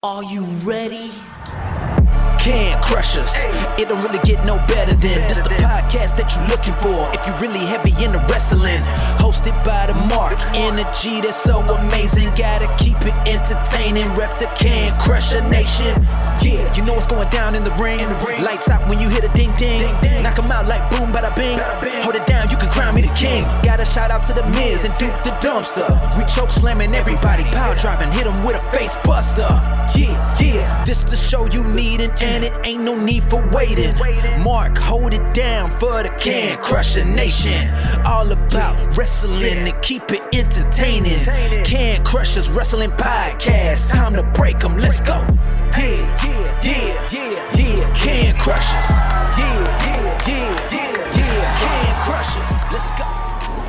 Are you ready? Can crush us. It don't really get no better than this. The podcast that you're looking for if you're really heavy into wrestling. Hosted by the Mark. Energy that's so amazing. Gotta keep it entertaining. Rep the Can Crusher Nation. Yeah, you know what's going down in the ring. Lights out when you hit a ding ding. Knock 'em out like boom bada bing. Hold it down, you can crown me the king. Got a shout out to the Miz and Duke the Dumpster. We choke slamming everybody. Power driving, hit 'em with a face buster. Yeah, this the show you need and it ain't no need for waiting. Mark, hold it down for the Can Crusher Nation. All about wrestling and keep it entertaining. Can Crushers Wrestling Podcast. Time to break 'em, let's go. Yeah, Can Crushers. Yeah, Can Crushers. Let's go.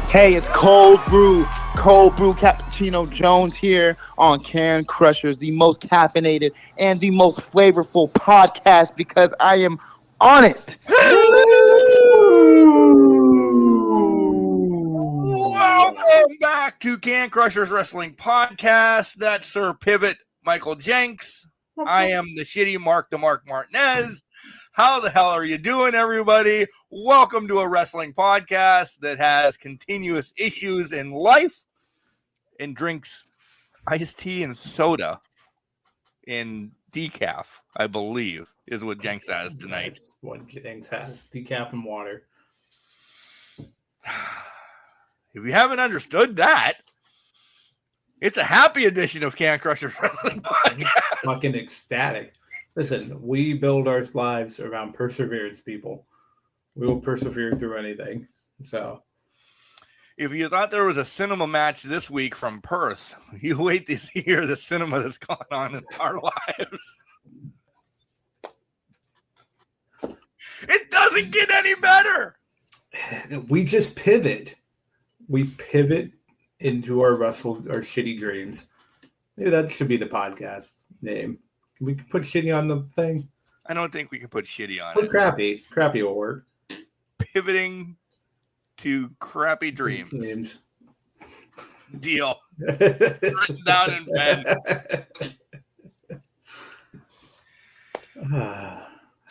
Hey, it's Cold Brew Cappuccino Jones here on Can Crushers, the most caffeinated and the most flavorful podcast because I am on it. Welcome back to Can Crushers Wrestling Podcast. That's Sir Michael Jenks. I am the shitty Mark Martinez. How the hell are you doing, everybody? Welcome to a wrestling podcast that has continuous issues in life and drinks iced tea and soda in decaf, I believe, is what Jenks has tonight. That's what Jenks has, decaf and water. If you haven't understood that, it's a happy edition of Can Crushers Wrestling Podcast. Fucking ecstatic. Listen, we build our lives around perseverance, people. We will persevere through anything. So, if you thought there was a cinema match this week from Perth, you wait to hear the cinema that's going on in our lives. It doesn't get any better. We just pivot. We pivot into our shitty dreams. Maybe that should be the podcast name. Can we put shitty on the thing? I don't think we can put shitty on Put it. Crappy. Crappy will work. Pivoting to crappy dreams. Deal. Written down in pen.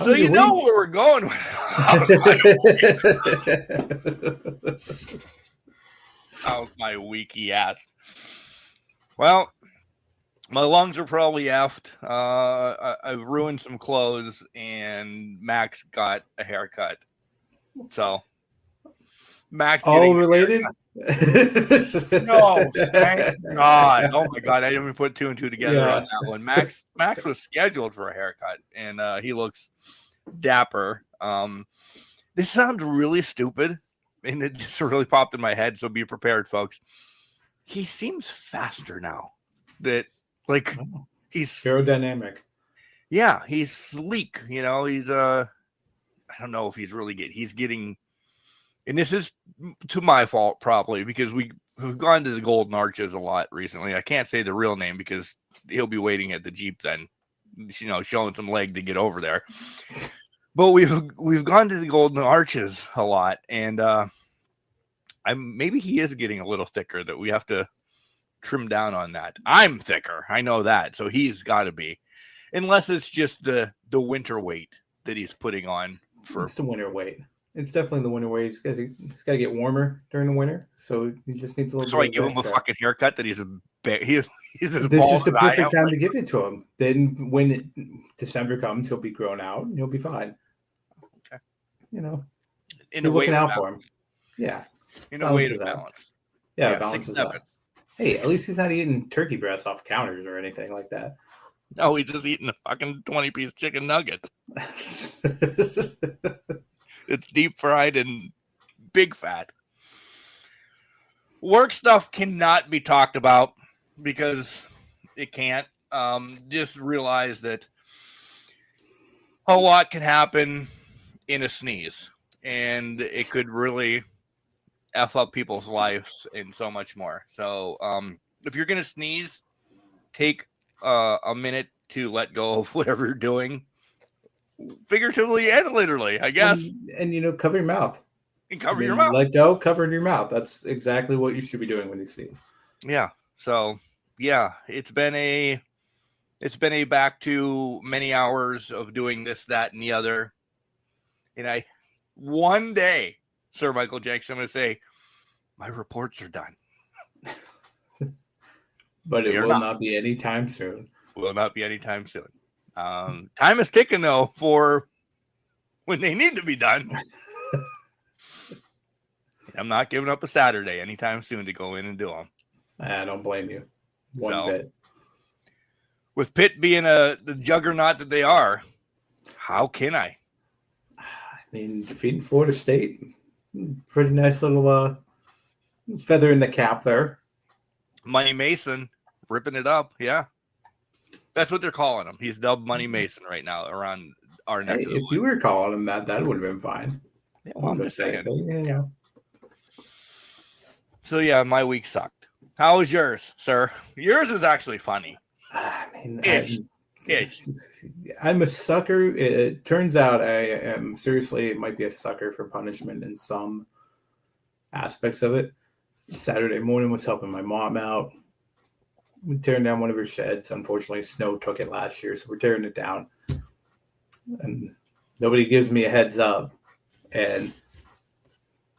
So you know where we're going with how's my weaky ass? Well, my lungs are probably effed. I've ruined some clothes, and Max got a haircut. So, Max all related? No, thank God. Oh my God, I didn't even put two and two together on that one. Max was scheduled for a haircut, and he looks dapper. This sounds really stupid, and it just really popped in my head. So be prepared, folks. He seems faster now. He's aerodynamic. Yeah, he's sleek. You know, he's I don't know if he's really he's getting, and this is to my fault probably because we've gone to the Golden Arches a lot recently. I can't say the real name because he'll be waiting at the Jeep then, showing some leg to get over there. But we've gone to the Golden Arches a lot, and maybe he is getting a little thicker that we have to trim down on that. I'm thicker, I know that, so he's got to be, unless it's just the winter weight that he's putting on. It's the winter weight. It's definitely the winter weight. He's got to get warmer during the winter, so he just needs a little. So I give him a fucking haircut that he's as this is the perfect time to give it to him. Then when December comes, he'll be grown out and he'll be fine. Okay, in a looking out for him. Yeah, in a way to balance. Yeah, balance out. Hey, at least he's not eating turkey breasts off counters or anything like that. No, he's just eating a fucking 20-piece chicken nugget. It's deep fried and big fat. Work stuff cannot be talked about because it can't. Just realize that a lot can happen in a sneeze, and it could really F up people's lives and so much more. So if you're going to sneeze, take a minute to let go of whatever you're doing, figuratively and literally, I guess. And cover your mouth. And cover your mouth. Let go, cover your mouth. That's exactly what you should be doing when you sneeze. Yeah. So, yeah, it's been a It's been a back to many hours of doing this, that, and the other. And one day, Sir Michael Jenks, I'm going to say, my reports are done. But it will not be anytime soon. Will not be anytime soon. Time is ticking, though, for when they need to be done. I'm not giving up a Saturday anytime soon to go in and do them. I don't blame you one bit. With Pitt being the juggernaut that they are, how can I? I mean, defeating Florida State, pretty nice little feather in the cap there. Money Mason ripping it up, yeah. That's what they're calling him. He's dubbed Money Mason right now around our neck. Hey, if you were calling him that would have been fine. Yeah, well, I'm just saying. Yeah. So yeah, my week sucked. How was yours, sir? Yours is actually funny. I mean, I'm a sucker. It turns out I am seriously might be a sucker for punishment in some aspects of it. Saturday morning was helping my mom out. We tearing down one of her sheds. Unfortunately, snow took it last year, so we're tearing it down. And nobody gives me a heads up. And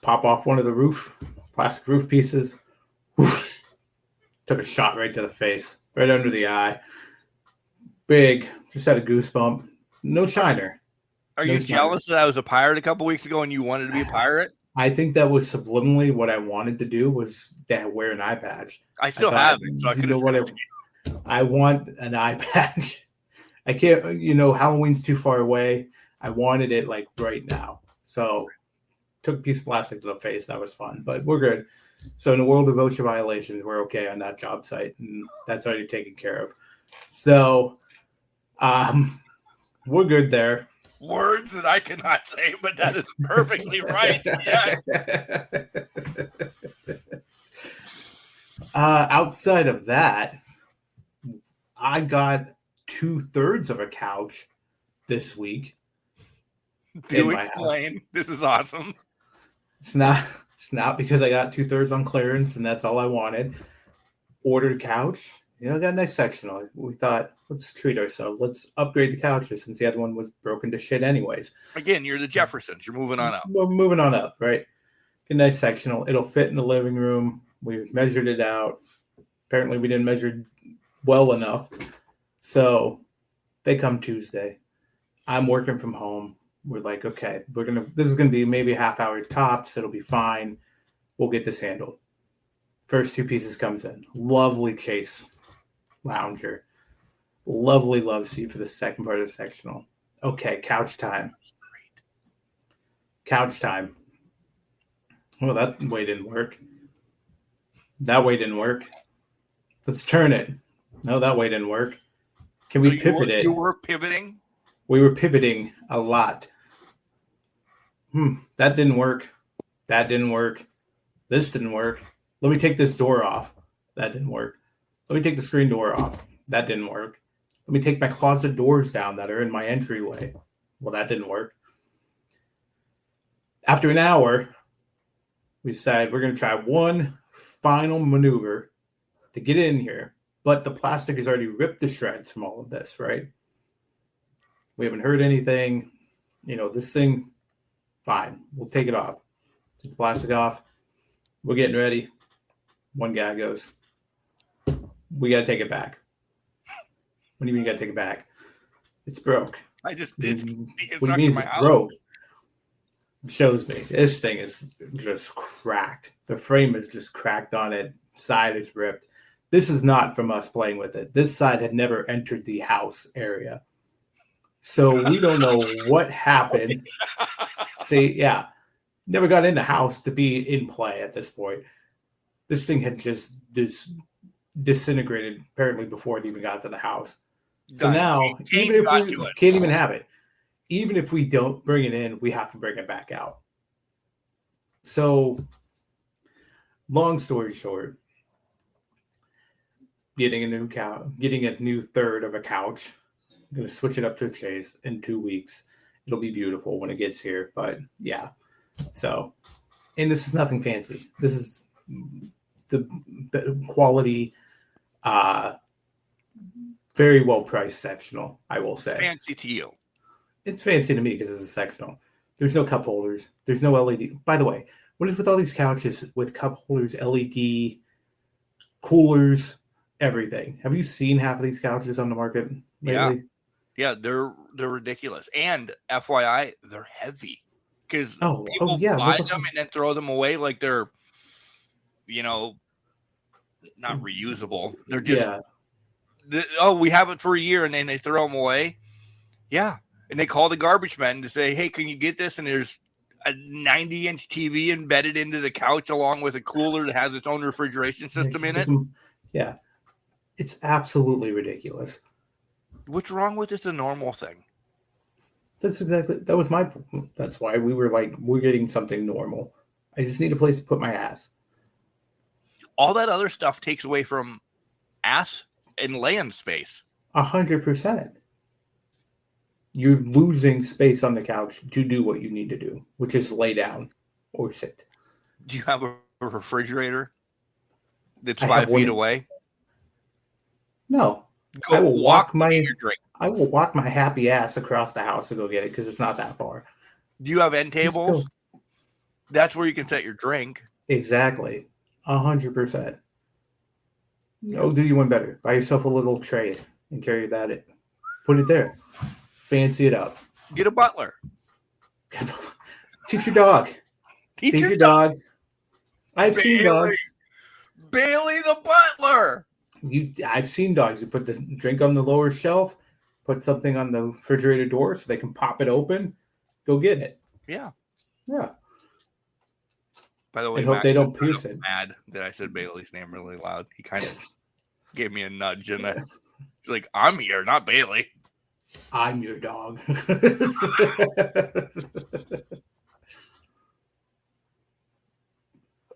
pop off one of the plastic roof pieces. Whoosh, took a shot right to the face, right under the eye. Big, just had a goosebump. No shiner. Are you jealous that I was a pirate a couple weeks ago and you wanted to be a pirate? I think that was subliminally what I wanted to do was wear an eye patch. I still have it, so I could have. I want an eye patch. I can't. Halloween's too far away. I wanted it like right now. So took a piece of plastic to the face. That was fun, but we're good. So in the world of OSHA violations, we're okay on that job site, and that's already taken care of. So, we're good there. Words that I cannot say, but that is perfectly right. Yes. Outside of that, I got 2/3 of a couch this week. Do explain. This is awesome. It's not because I got 2/3 on clearance and that's all I wanted. Ordered a couch. Got a nice sectional. We thought, let's treat ourselves. Let's upgrade the couches since the other one was broken to shit anyways. Again, you're the Jeffersons. You're moving on up. We're moving on up, right? Get a nice sectional. It'll fit in the living room. We measured it out. Apparently, we didn't measure well enough. So they come Tuesday. I'm working from home. We're like, okay, this is gonna be maybe a half hour tops. It'll be fine. We'll get this handled. First 2 pieces comes in. Lovely chase lounger. Lovely love seat for the second part of the sectional. Okay, couch time. Couch time. Well, that way didn't work. That way didn't work. Let's turn it. No, that way didn't work. Can we pivot it? You were pivoting? We were pivoting a lot. That didn't work. That didn't work. This didn't work. Let me take this door off. That didn't work. Let me take the screen door off. That didn't work. Let me take my closet doors down that are in my entryway. Well, that didn't work. After an hour, we decided we're going to try one final maneuver to get in here. But the plastic has already ripped to shreds from all of this, right? We haven't heard anything. This thing, fine. We'll take it off. Take the plastic off. We're getting ready. One guy goes, we got to take it back. What do you mean you got to take it back? It's broke. I just did. What do you mean it's broke? Shows me. This thing is just cracked. The frame is just cracked on it. Side is ripped. This is not from us playing with it. This side had never entered the house area. So we don't know what happened. Never got in the house to be in play at this point. This thing had just disintegrated apparently before it even got to the house. So now, even if we can't even have it, even if we don't bring it in, we have to bring it back out. So, long story short, getting a new third of a couch. I'm going to switch it up to a chase in 2 weeks. It'll be beautiful when it gets here. But yeah, so, and this is nothing fancy. This is the quality very well priced sectional, I will say. Fancy to you. It's fancy to me because it's a sectional. There's no cup holders. There's no LED. By the way, what is with all these couches with cup holders, LED, coolers, everything? Have you seen half of these couches on the market lately? Yeah, they're ridiculous. And FYI, they're heavy because people yeah, buy them and then throw them away like they're, not reusable. They're just, we have it for a year, and then they throw them away. Yeah. And they call the garbage men to say, hey, can you get this? And there's a 90-inch TV embedded into the couch along with a cooler that has its own refrigeration system in it. Yeah. It's absolutely ridiculous. What's wrong with this? A normal thing. That was my point. That's why we were like, we're getting something normal. I just need a place to put my ass. All that other stuff takes away from ass and land space. 100%. You're losing space on the couch to do what you need to do, which is lay down or sit. Do you have a refrigerator that's 5 feet away? No. I will walk my happy ass across the house to go get it because it's not that far. Do you have end tables? That's where you can set your drink. Exactly. 100%. No, do you one better. Buy yourself a little tray and carry that in. Put it there. Fancy it up. Get a butler. Teach your dog. Teach your dog. I've seen dogs. Bailey the butler. I've seen dogs. You put the drink on the lower shelf, put something on the refrigerator door so they can pop it open, go get it. Yeah. Yeah. By the way, I hope they don't pierce it. Mad that I said Bailey's name really loud. He kind of gave me a nudge, and he's like, "I'm here, not Bailey. I'm your dog."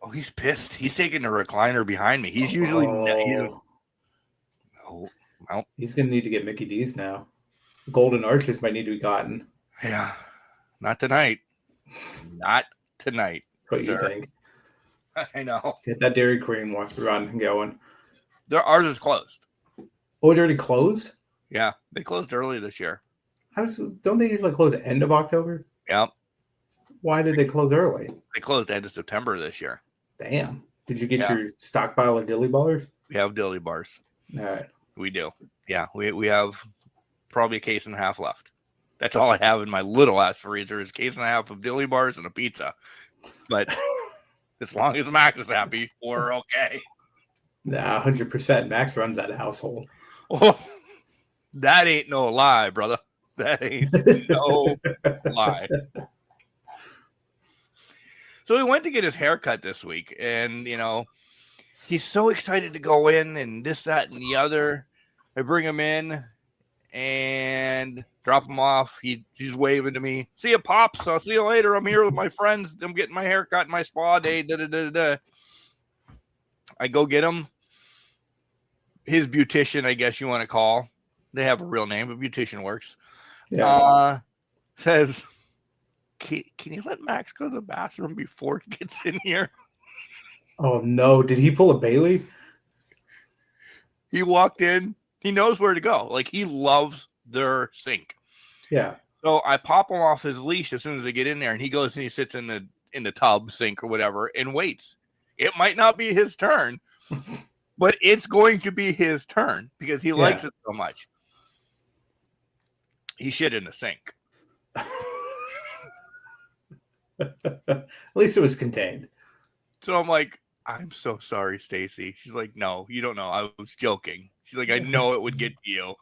Oh, he's pissed. He's taking the recliner behind me. He's usually he's gonna need to get Mickey D's now. Golden arches might need to be gotten. Yeah, not tonight. Not tonight. What do you think? I know. Get that Dairy Queen run going. Ours is closed. Oh, it already closed? Yeah, they closed early this year. Don't they usually close at the end of October? Yep. Why did they close early? They closed end of September this year. Damn. Did you get your stockpile of dilly ballers? We have dilly bars. All right. We do. Yeah, we have probably a case and a half left. That's all I have in my little ass freezer is a case and a half of dilly bars and a pizza. But as long as Max is happy, we're okay. Nah, 100%. Max runs that household. Oh, that ain't no lie, brother. That ain't no lie. So he went to get his hair cut this week, and, he's so excited to go in and this, that, and the other. I bring him in and drop him off. He's waving to me. See you, Pops. I'll see you later. I'm here with my friends. I'm getting my hair cut, my spa day. I go get him. His beautician, I guess you want to call. They have a real name, but beautician works. Yeah. Says, can you let Max go to the bathroom before he gets in here? Oh, no. Did he pull a Bailey? He walked in. He knows where to go. Like, he loves their sink. Yeah. So I pop him off his leash as soon as they get in there, and he goes and he sits in the tub, sink, or whatever, and waits. It might not be his turn, but it's going to be his turn because he likes it so much. He shit in the sink. At least it was contained. So I'm like, I'm so sorry, Stacy. She's like, no, you don't know. I was joking. She's like, I know it would get to you.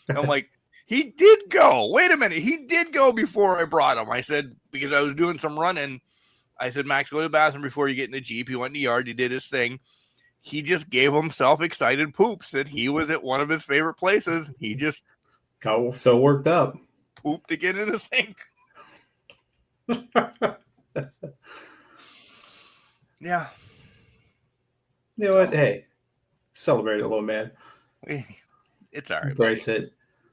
I'm like, he did go. Wait a minute. He did go before I brought him. I said, because I was doing some running. I said, Max, go to the bathroom before you get in the Jeep. He went in the yard. He did his thing. He just gave himself excited poops that he was at one of his favorite places. He just got so worked up. Pooped to get in the sink. Yeah. You know what? Hey, celebrate it, little man. It's all right. Embrace it.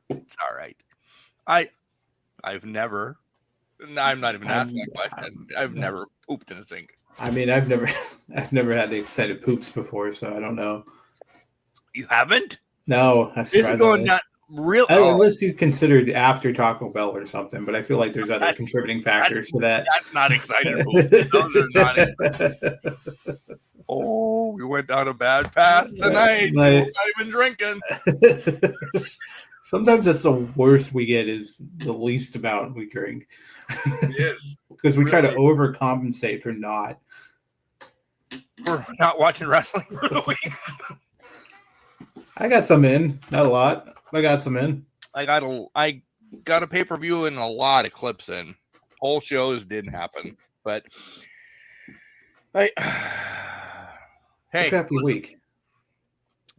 It's all right. I've never. I'm not even asking that question. I've never pooped in a sink. I mean, I've never had the excited poops before, so I don't know. You haven't? No, that's This is going surprisingly. not real. Oh, Unless you considered after Taco Bell or something, but I feel like there's other That's- contributing factors to that. that's not exciting. Those are not exciting. Oh, we went down a bad path tonight. Like- We're not even drinking. Sometimes that's the worst we get is the least amount we drink. Yes. Because we try to Really. overcompensate for not. We're not watching wrestling for the week. I got some in, not a lot. I got some in. I got a pay-per-view and a lot of clips in. Whole shows didn't happen, but hey, It's a crappy week.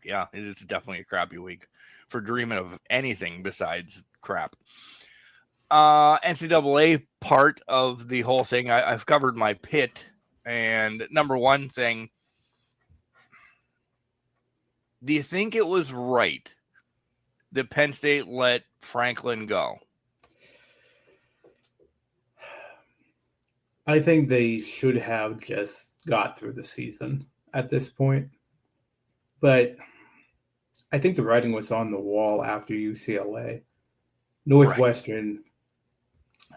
Yeah, it is definitely a crappy week for dreaming of anything besides crap. NCAA part of the whole thing, I've covered my pit, and number one thing, do you think it was right that Penn State let Franklin go? I think they should have just got through the season at this point. But I think the writing was on the wall after UCLA. Northwestern,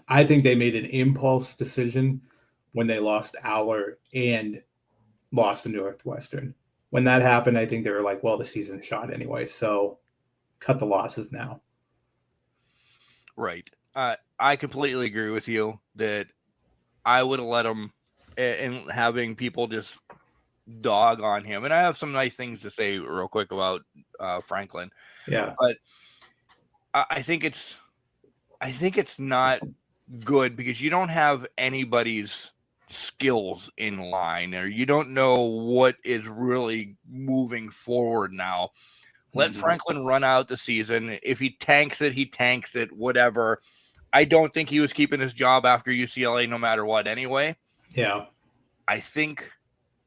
I think they made an impulse decision when they lost Aller and lost to Northwestern. When that happened, I think they were like, well, the season's shot anyway, so cut the losses now. Right. I completely agree with you that I would have let him, and having people just dog on him. And I have some nice things to say real quick about Franklin. Yeah. But I think it's not good because you don't have anybody's skills in line, or you don't know what is really moving forward now. Let Franklin run out the season. If he tanks it, he tanks it, whatever. I don't think he was keeping his job after UCLA no matter what anyway. Yeah. I think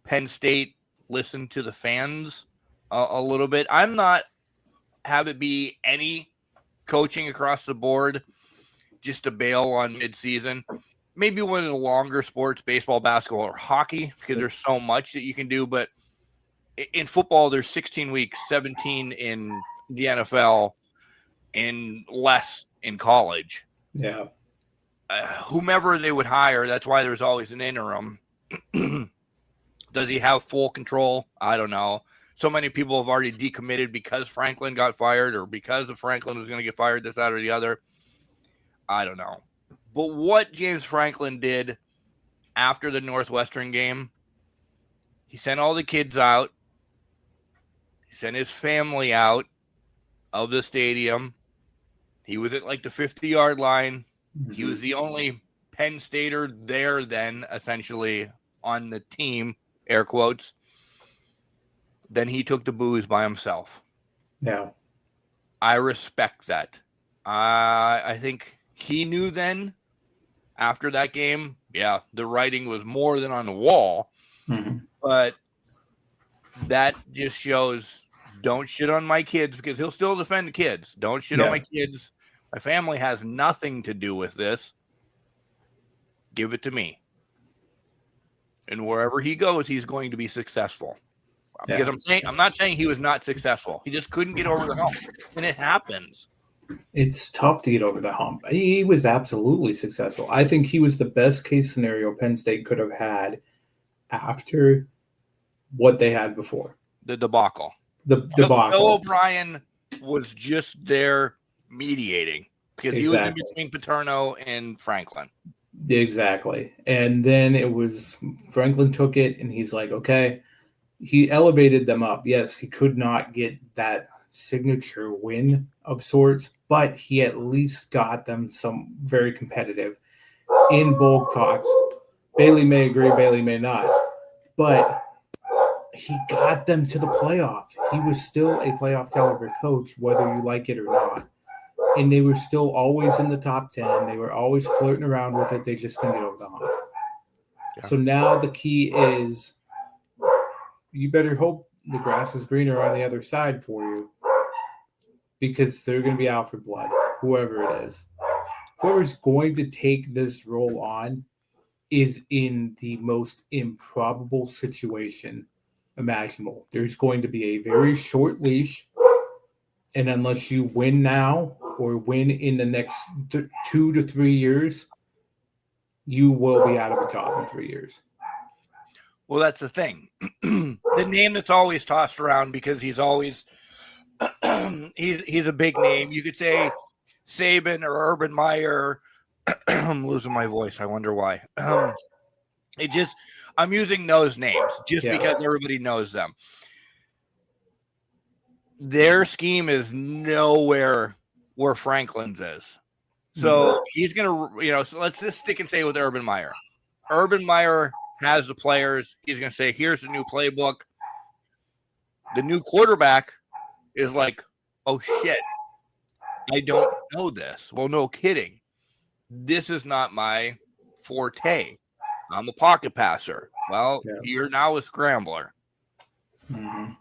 Penn State listened to the fans a little bit. I'm not have it be any coaching across the board just to bail on midseason. Maybe one of the longer sports, baseball, basketball, or hockey, because there's so much that you can do. But in football, there's 16 weeks, 17 in the NFL, and less in college. Yeah. Whomever they would hire, that's why there's always an interim. Does he have full control? I don't know. So many people have already decommitted because Franklin got fired, or because of Franklin was going to get fired, this, that, or the other. I don't know. But what James Franklin did after the Northwestern game, he sent all the kids out. He sent his family out of the stadium. He was at like the 50-yard line. Mm-hmm. He was the only Penn Stater there then, essentially, on the team, air quotes. Then he took the booze by himself. Yeah. I respect that. I think he knew then, after that game, yeah, the writing was more than on the wall. Mm-hmm. But that just shows, don't shit on my kids, because he'll still defend the kids. Don't shit on my kids. My family has nothing to do with this. Give it to me. And wherever he goes, he's going to be successful. Because I'm not saying he was not successful. He just couldn't get over the hump. And it happens. It's tough to get over the hump. He was absolutely successful. I think he was the best case scenario Penn State could have had after what they had before. The debacle. The debacle. Bill O'Brien was just there mediating because he was in between Paterno and Franklin. Exactly. And then it was Franklin took it and he's like, okay, he elevated them up. Yes, he could not get that signature win of sorts, but he at least got them some very competitive in bowl talks. Bailey may agree, Bailey may not, but he got them to the playoff. He was still a playoff caliber coach, whether you like it or not. And they were still always in the top 10. They were always flirting around with it. They just couldn't get over the hump. Yeah. So now the key is you better hope the grass is greener on the other side for you, because they're going to be out for blood, whoever it is. Whoever's going to take this role on is in the most improbable situation imaginable. There's going to be a very short leash. And unless you win now or win in the next 2 to 3 years, you will be out of a job in 3 years. Well, that's the thing. The name that's always tossed around because he's always he's a big name. You could say Saban or Urban Meyer. I'm losing my voice. I wonder why. I'm using those names just because everybody knows them. Their scheme is nowhere where Franklin's is. So he's going to, so let's just stick and say with Urban Meyer. Urban Meyer has the players. He's going to say, here's the new playbook. The new quarterback is like, oh, shit, I don't know this. Well, no kidding. This is not my forte. I'm a pocket passer. Well, you're now a scrambler. Mm-hmm.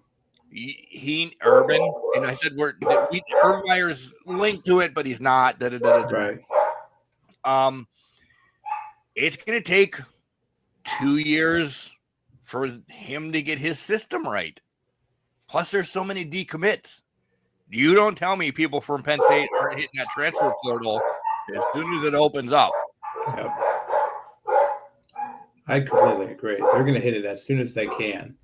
Urban, and I said Urban Meyer's linked to it, but he's not. Right. It's going to take 2 years for him to get his system right. Plus, there's so many decommits. You don't tell me people from Penn State aren't hitting that transfer portal as soon as it opens up. Yep. I completely agree. They're going to hit it as soon as they can.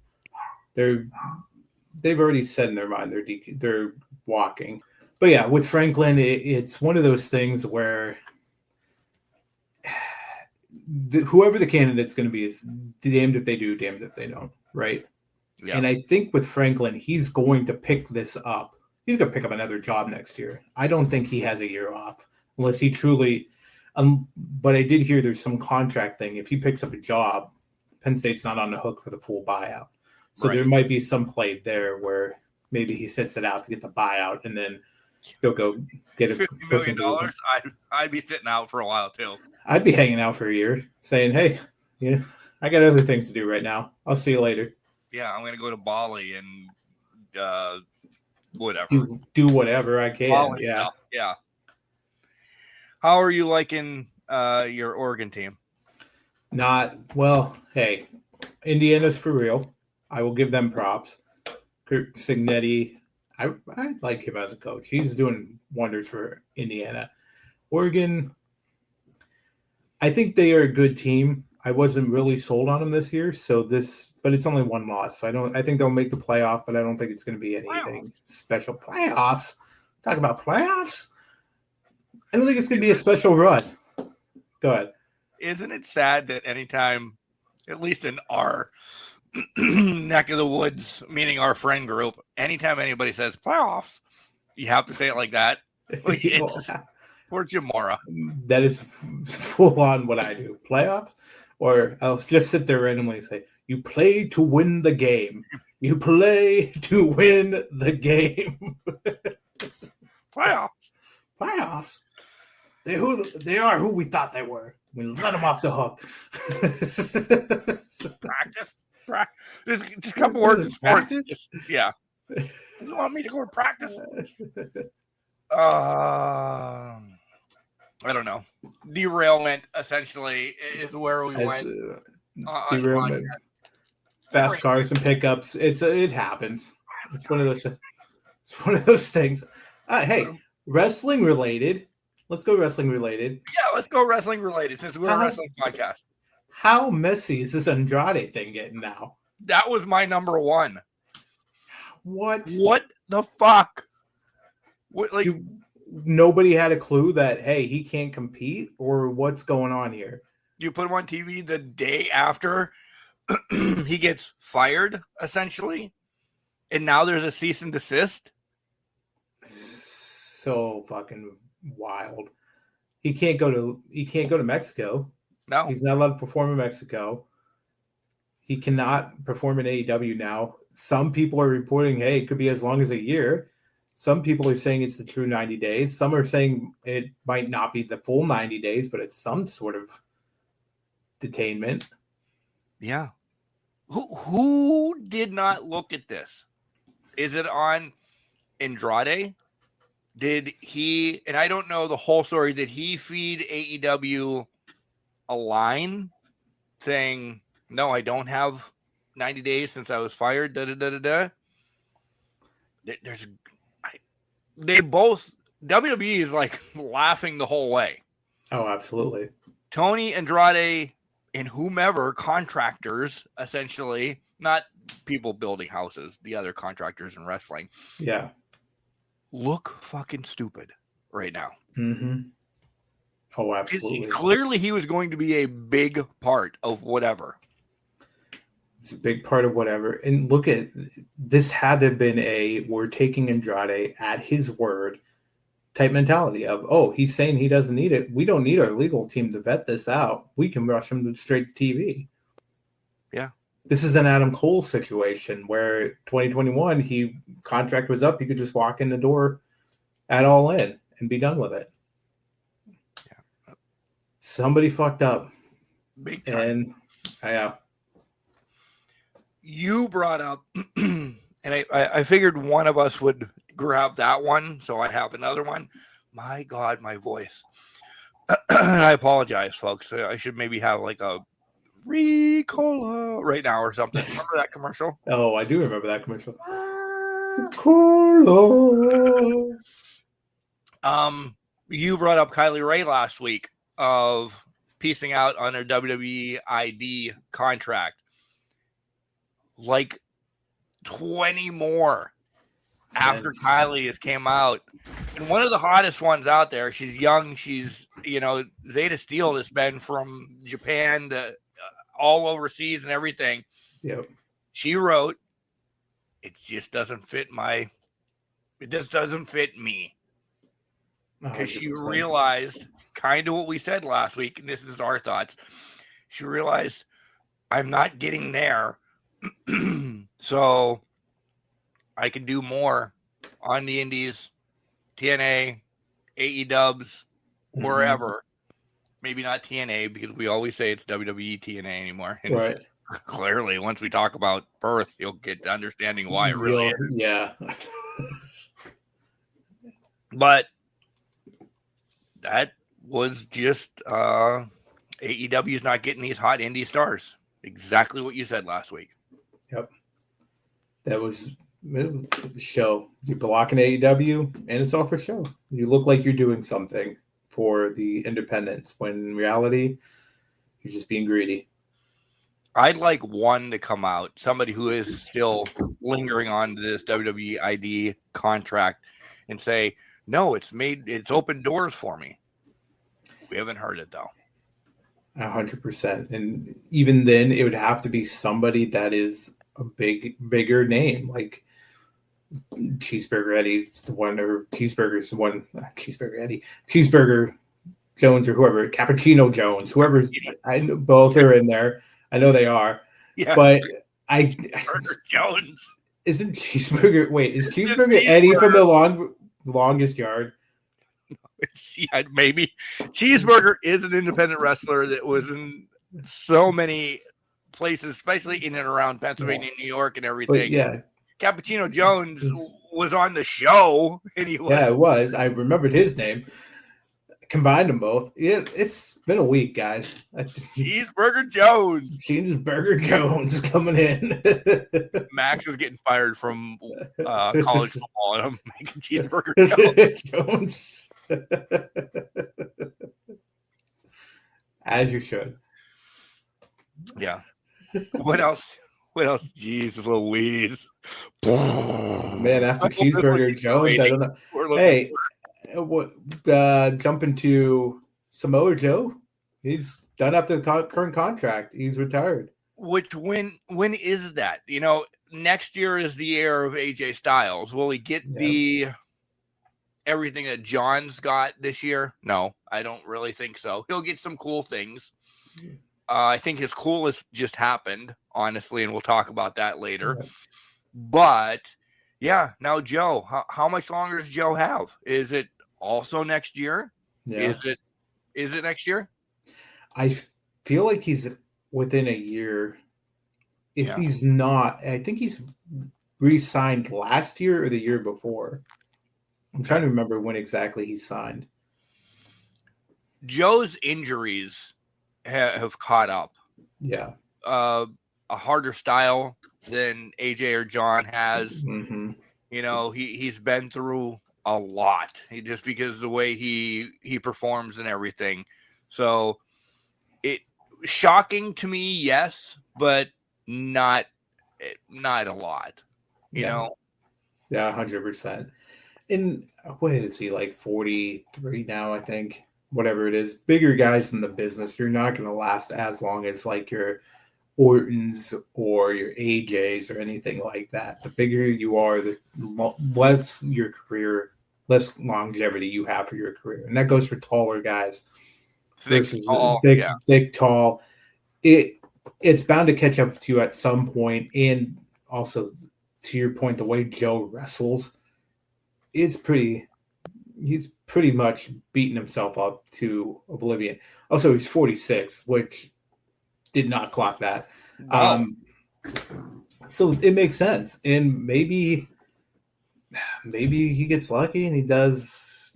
They've already said in their mind they're walking. But yeah, with Franklin, it's one of those things where whoever the candidate's going to be is damned if they do, damned if they don't, right? Yeah. And I think with Franklin, he's going to pick this up. He's going to pick up another job next year. I don't think he has a year off unless he truly but I did hear there's some contract thing. If he picks up a job, Penn State's not on the hook for the full buyout. So there might be some play there where maybe he sits it out to get the buyout and then he'll go get $50 million. I'd be sitting out for a while too. I'd be hanging out for a year saying, hey, I got other things to do right now. I'll see you later. Yeah, I'm going to go to Bali and whatever. Do whatever I can. Bali stuff. Yeah. How are you liking your Oregon team? Not well. Hey, Indiana's for real. I will give them props. Kurt Signetti, I like him as a coach. He's doing wonders for Indiana. Oregon, I think they are a good team. I wasn't really sold on them this year, but it's only one loss. So I think they'll make the playoff, but I don't think it's going to be anything special. Playoffs? Talk about playoffs? I don't think it's going to be a special run. Go ahead. Isn't it sad that anytime, at least in our neck of the woods, meaning our friend group, anytime anybody says playoffs, you have to say it like that? Like or Jim Mora. That is full on what I do. Playoffs? Or I'll just sit there randomly and say, you play to win the game. You play to win the game. Playoffs. They are who we thought they were. We let them off the hook. Practice. Just a couple words of sports. Yeah. You want me to go to practice? I don't know. Derailment, essentially, is where we went. Derailment. Fast cars and pickups. It happens. It's one of those things. Hey, wrestling related. Let's go wrestling related. Yeah, let's go wrestling related since we're a wrestling podcast. How messy is this Andrade thing getting now? That was my number one. What the fuck? Nobody had a clue that, hey, he can't compete, or what's going on here? You put him on TV the day after he gets fired, essentially, and now there's a cease and desist. So fucking wild. He can't go to Mexico. No. He's not allowed to perform in Mexico. He cannot perform in AEW now. Some people are reporting, hey, it could be as long as a year. Some people are saying it's the true 90 days. Some are saying it might not be the full 90 days, but it's some sort of detainment. Yeah. Who did not look at this? Is it on Andrade? Did he, and I don't know the whole story, did he feed AEW a line saying, no, I don't have 90 days since I was fired, There's WWE is like laughing the whole way. Oh, absolutely. Tony, Andrade, and whomever, contractors, essentially, not people building houses, the other contractors in wrestling, Yeah. look fucking stupid right now. Mm-hmm. Oh, absolutely. Clearly, he was going to be a big part of whatever. It's a big part of whatever. And look at this, had to have been we're taking Andrade at his word type mentality of, oh, he's saying he doesn't need it. We don't need our legal team to vet this out. We can rush him straight to TV. Yeah. This is an Adam Cole situation where 2021, contract was up. He could just walk in the door at All In and be done with it. Yeah. Somebody fucked up. Big time. And you brought up, and I figured one of us would grab that one, so I have another one. My God, my voice. I apologize, folks. I should maybe have like a Ricola right now or something. Remember that commercial? Oh, I do remember that commercial. Ricola. You brought up Kylie Ray last week of piecing out on her WWE ID contract. Like 20 more after Kylie has came out. And one of the hottest ones out there, she's young. She's, Zeta Steel has been from Japan to all overseas and everything. Yep. She wrote, it just doesn't fit me. Because she realized kind of what we said last week, and this is our thoughts. She realized, I'm not getting there. So I can do more on the indies, TNA, AEWs, wherever. Maybe not TNA, because we always say it's WWE TNA anymore. And right. Clearly, once we talk about Perth, you'll get to understanding why it really is. Yeah. But that was just AEW's not getting these hot indie stars. Exactly what you said last week. Yep. That was the show. You're blocking AEW, and it's all for show. You look like you're doing something for the independents, when in reality, you're just being greedy. I'd like one to come out, somebody who is still lingering on to this WWE ID contract, and say, no, it's opened doors for me. We haven't heard it, though. 100%. And even then, it would have to be somebody that is a bigger name, like Cheeseburger Eddie's the one, or Cheeseburger's the one, Cheeseburger Eddie, Cheeseburger Jones, or whoever, Cappuccino Jones, whoever's, I know both are in there. I know they are. Yeah. But Cheeseburger Jones. Isn't Cheeseburger, wait, is Cheeseburger Eddie from the longest yard? Yeah, maybe. Cheeseburger is an independent wrestler that was in so many places, especially in and around Pennsylvania, New York, and everything. But yeah. Cappuccino Jones was on the show. Anyway. Yeah, it was. I remembered his name. Combined them both. It's been a week, guys. Cheeseburger Jones. Cheeseburger Jones coming in. Max is getting fired from college football, and I'm making Cheeseburger Jones. As you should. Yeah. What else? Jeez Louise. Man, after Cheeseburger Jones, I don't know. Hey, jumping to Samoa Joe. He's done after the current contract. He's retired. Which when is that? Next year is the year of AJ Styles. Will he get the everything that John's got this year? No, I don't really think so. He'll get some cool things. I think his coolest just happened, honestly, and we'll talk about that later. Yeah. But yeah, now Joe, how much longer does Joe have? Is it also next year? Yeah. Is it next year? I feel like he's within a year. If he's not, I think he's re-signed last year or the year before. I'm trying to remember when exactly he signed. Joe's injuries have caught up. Yeah. A harder style than AJ or John has. Mm-hmm. He's been through a lot, just because the way he performs and everything. So it shocking to me, yes, but not a lot. You know? Yeah, 100%. And what is he, like 43 now, I think? Whatever it is. Bigger guys in the business, you're not going to last as long as like your Ortons or your AJs or anything like that. The bigger you are, the less your career, less longevity you have for your career. And that goes for taller guys Thick, versus tall, thick, tall. It's bound to catch up to you at some point. And also, to your point, the way Joe wrestles is he's pretty much beaten himself up to oblivion. Also, he's 46, which did not clock that. No. So it makes sense. And maybe he gets lucky and he does,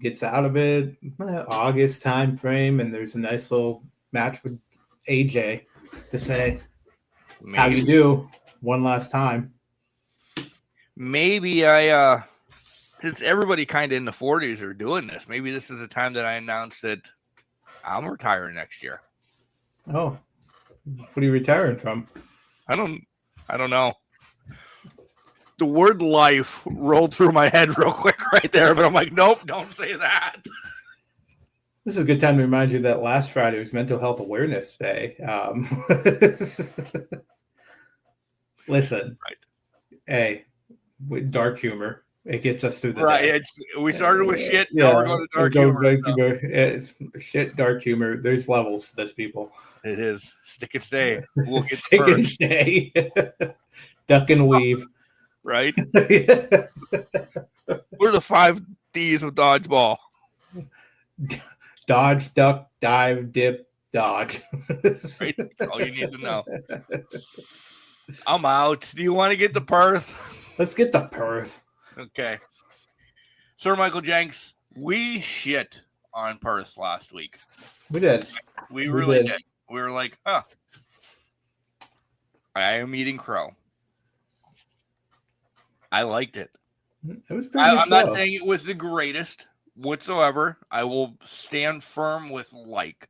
gets out of it August time frame, and there's a nice little match with AJ to say, maybe. How you do one last time. Maybe since everybody kind of in the 40s are doing this, maybe this is the time that I announce that I'm retiring next year. Oh, what are you retiring from? I don't know. The word life rolled through my head real quick right there, but I'm like, nope, don't say that. This is a good time to remind you that last Friday was Mental Health Awareness Day. Listen, right. Hey, with dark humor, it gets us through the day. We started with shit, now we're going to dark humor. It's shit, dark humor. There's levels to this, people. It is. Stick and stay. We'll get Stick and stay. Duck and weave. Right? We're the 5 Ds of dodgeball. Dodge, duck, dive, dip, dodge. Right? That's all you need to know. I'm out. Do you want to get to Perth? Let's get to Perth. Okay. Sir Michael Jenks, we shit on Perth last week. We did. We really did. We were like, I am eating crow. I liked it. It was pretty good. I'm not saying it was the greatest whatsoever. I will stand firm with like.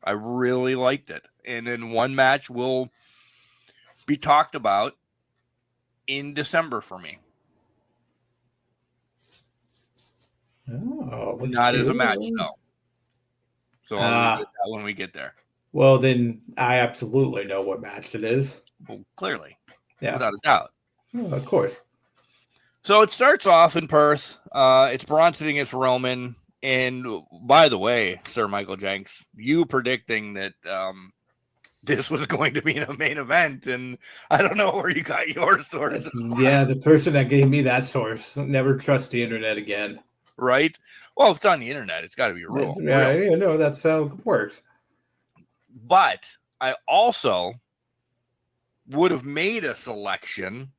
I really liked it. And in one match will be talked about in December for me. Oh, not as a match, though. So I'll leave it that when we get there. Well, then I absolutely know what match it is. Well, clearly. Yeah. Without a doubt. Oh, of course. So it starts off in Perth. It's Bronson against Roman. And by the way, Sir Michael Jenks, you predicting that this was going to be a main event, and I don't know where you got your sources. Yeah, the person that gave me that source. Never trust the internet again. Right? Well, if it's on the internet, it's got to be real. Yeah, no, that's how it works. But I also would have made a selection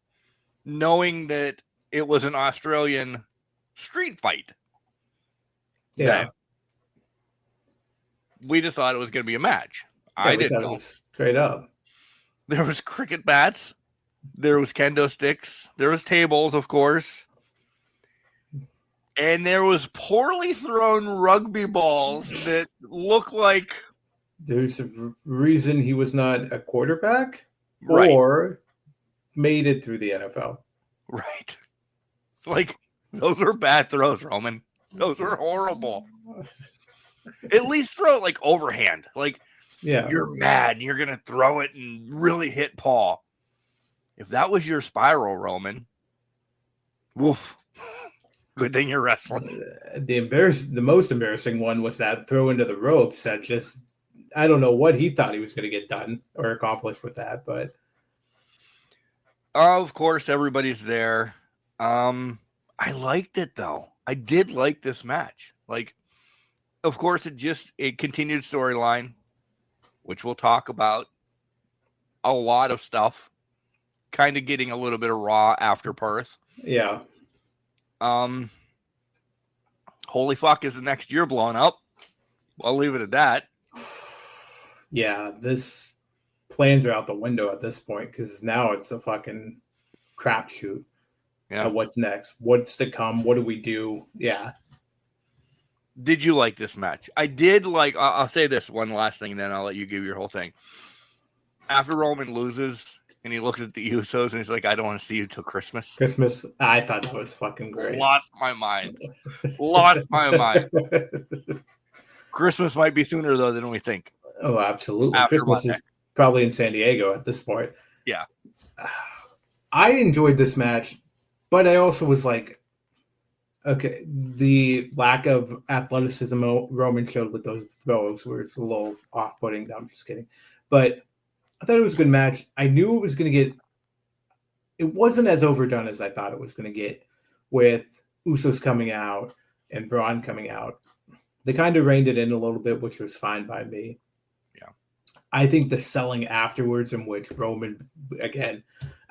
knowing that it was an Australian street fight. Yeah. We just thought it was going to be a match. I didn't know. Straight up. There was cricket bats. There was kendo sticks. There was tables, of course. And there was poorly thrown rugby balls that look like... There's a reason he was not a quarterback right. or made it through the NFL. Right. Like, those were bad throws, Roman. Those were horrible. At least throw it like overhand. Like, you're mad and you're going to throw it and really hit Paul. If that was your spiral, Roman, woof. Good thing you're wrestling. The most embarrassing one was that throw into the ropes that just, I don't know what he thought he was going to get done or accomplished with that, but. Of course, everybody's there. I liked it, though. I did like this match. Like, of course, it continued storyline, which we'll talk about. A lot of stuff. Kind of getting a little bit of Raw after Perth. Yeah. Holy fuck, is the next year blowing up? I'll leave it at that. Yeah, this plans are out the window at this point because now it's a fucking crapshoot. Yeah. What's next? What's to come? What do we do? Yeah. Did you like this match? I did like. I'll say this one last thing, and then I'll let you give your whole thing. After Roman loses, and he looks at the Usos, and he's like, "I don't want to see you till Christmas." Christmas. I thought that was fucking great. Lost my mind. Lost my mind. Christmas might be sooner though than we think. Oh, absolutely. After Christmas Monday. is probably in San Diego at this point. Yeah. I enjoyed this match, but I also was like, okay, the lack of athleticism Roman showed with those throws was a little off-putting. I'm just kidding. But I thought it was a good match. I knew it was going to get – it wasn't as overdone as I thought it was going to get with Usos coming out and Braun coming out. They kind of reined it in a little bit, which was fine by me. Yeah. I think the selling afterwards, in which Roman, again,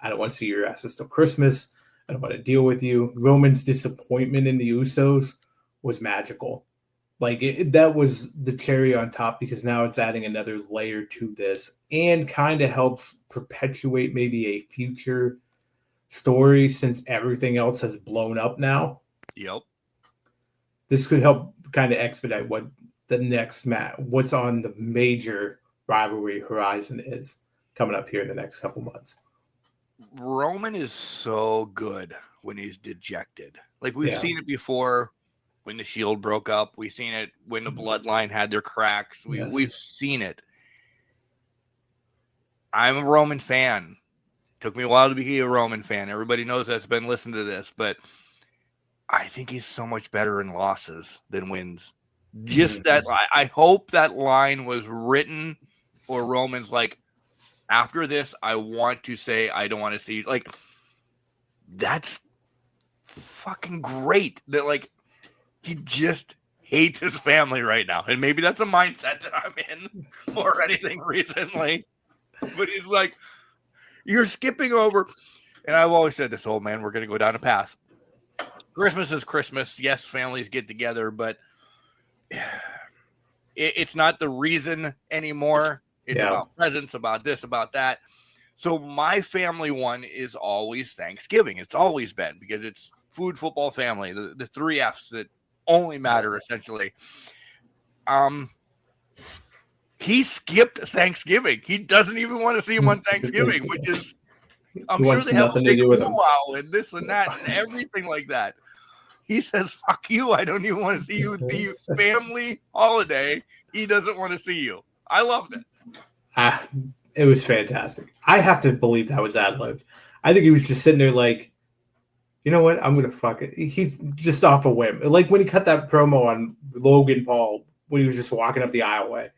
I don't want to see your asses till Christmas. I don't want to deal with you. Roman's disappointment in the Usos was magical. Like, that was the cherry on top, because now it's adding another layer to this and kind of helps perpetuate maybe a future story, since everything else has blown up now. Yep. This could help kind of expedite what the next match, what's on the major rivalry horizon is coming up here in the next couple months. Roman is so good when he's dejected. Like, we've seen it before when the Shield broke up. We've seen it when the Bloodline had their cracks. We've seen it. I'm a Roman fan. Took me a while to be a Roman fan. Everybody knows that's been listening to this, but I think he's so much better in losses than wins. Just that, I hope that line was written, or Roman's like, after this, I want to say I don't want to see. Like, that's fucking great. That, like, he just hates his family right now. And maybe that's a mindset that I'm in more than anything recently. But he's like, you're skipping over. And I've always said this, old man, we're going to go down a path. Christmas is Christmas. Yes, families get together, but it's not the reason anymore. It's about presents, about this, about that. So my family one is always Thanksgiving. It's always been, because it's food, football, family, the three F's that only matter, essentially. He skipped Thanksgiving. He doesn't even want to see him on Thanksgiving, which is, I'm sure they have a big luau and this and that and everything like that. He says, fuck you. I don't even want to see you at the family holiday. He doesn't want to see you. I loved it. It was fantastic. I have to believe that was ad-libbed. I think he was just sitting there like, you know what? I'm going to fuck it. He's just off a whim. Like when he cut that promo on Logan Paul when he was just walking up the aisleway.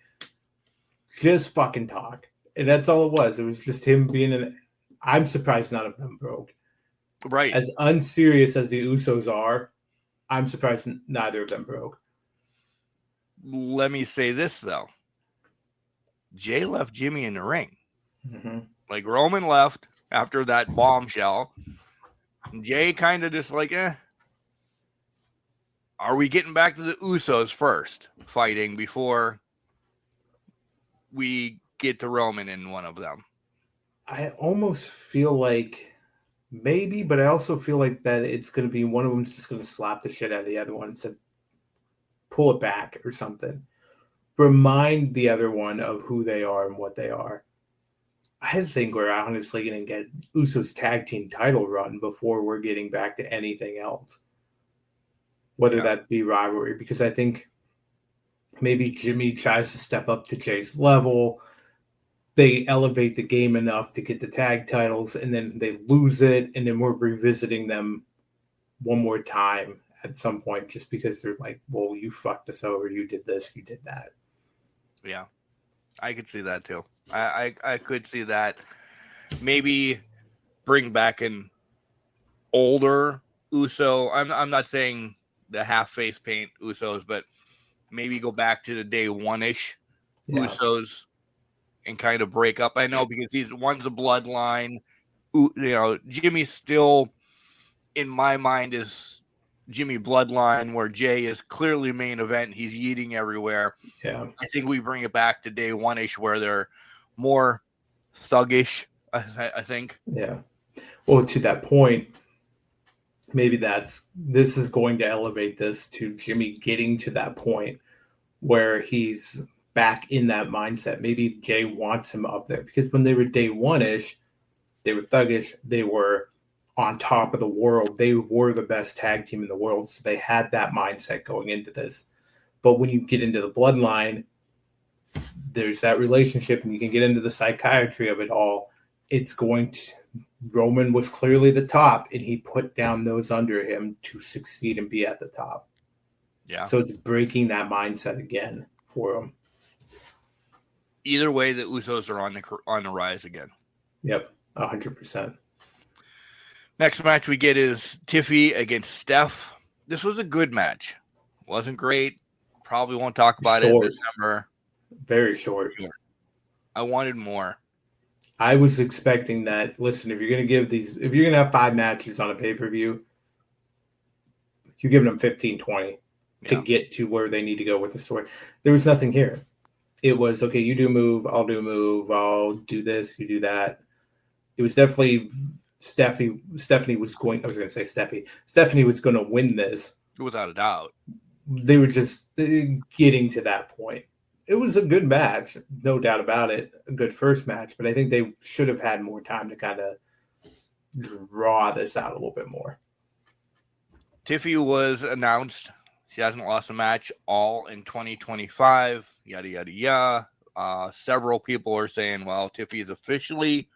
Just fucking talk. And that's all it was. It was just him being I'm surprised none of them broke. Right. As unserious as the Usos are, I'm surprised neither of them broke. Let me say this, though. Jay left Jimmy in the ring. Mm-hmm. Like, Roman left after that bombshell. Jay kind of just like, are we getting back to the Usos first fighting before we get to Roman in one of them? I almost feel like maybe, but I also feel like that it's going to be one of them's just going to slap the shit out of the other one to pull it back or something. Remind the other one of who they are and what they are. I think we're honestly going to get Usos tag team title run before we're getting back to anything else. Whether that be rivalry, because I think maybe Jimmy tries to step up to Jay's level. They elevate the game enough to get the tag titles, and then they lose it, and then we're revisiting them one more time at some point just because they're like, well, you fucked us over, you did this, you did that. Yeah, I could see that too. I could see that. Maybe bring back an older Uso. I'm not saying the half face paint Usos, but maybe go back to the day one-ish Usos and kind of break up. I know, because one's a bloodline. You know, Jimmy still, in my mind, is Jimmy bloodline, where Jay is clearly main event. He's yeeting everywhere. Yeah. I think we bring it back to day one-ish where they're more thuggish, I think. Yeah. Well, to that point, maybe this is going to elevate this to Jimmy getting to that point where he's back in that mindset. Maybe Jay wants him up there because when they were day one-ish, they were thuggish. They were on top of the world. They were the best tag team in the world. So they had that mindset going into this. But when you get into the bloodline, there's that relationship and you can get into the psychiatry of it all. It's going to, Roman was clearly the top and he put down those under him to succeed and be at the top. Yeah. So it's breaking that mindset again for him. Either way, the Usos are on the rise again. Yep, 100%. Next match we get is Tiffy against Steph. This was a good match. Wasn't great. Probably won't talk about it in December. Very short. I wanted more. I was expecting that. Listen, if you're going to have 5 matches on a pay-per-view, you're giving them 15, 20 to get to where they need to go with the story. There was nothing here. It was, okay, you do move, I'll do move, I'll do this, you do that. It was definitely Stephanie was going to win this. Without a doubt. They were just getting to that point. It was a good match, no doubt about it. A good first match, but I think they should have had more time to kind of draw this out a little bit more. Tiffy was announced. She hasn't lost a match all in 2025. Yada, yada, yada. Several people are saying, well, Tiffy is officially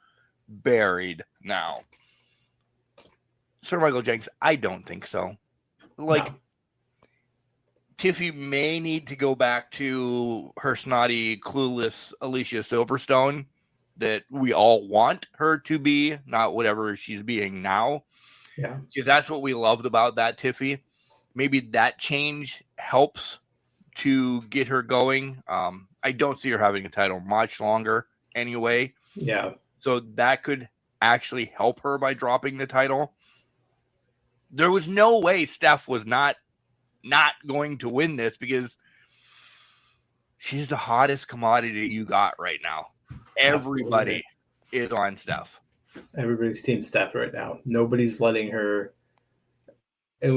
buried now. Sir Michael Jenks, I don't think so. No. Tiffy may need to go back to her snotty, clueless Alicia Silverstone that we all want her to be, not whatever she's being now. Yeah. Because that's what we loved about that Tiffy. Maybe that change helps to get her going. I don't see her having a title much longer anyway. Yeah. So that could actually help her by dropping the title. There was no way Steph was not going to win this because she's the hottest commodity you got right now. Everybody is on Steph. Everybody's team Steph right now. Nobody's letting her.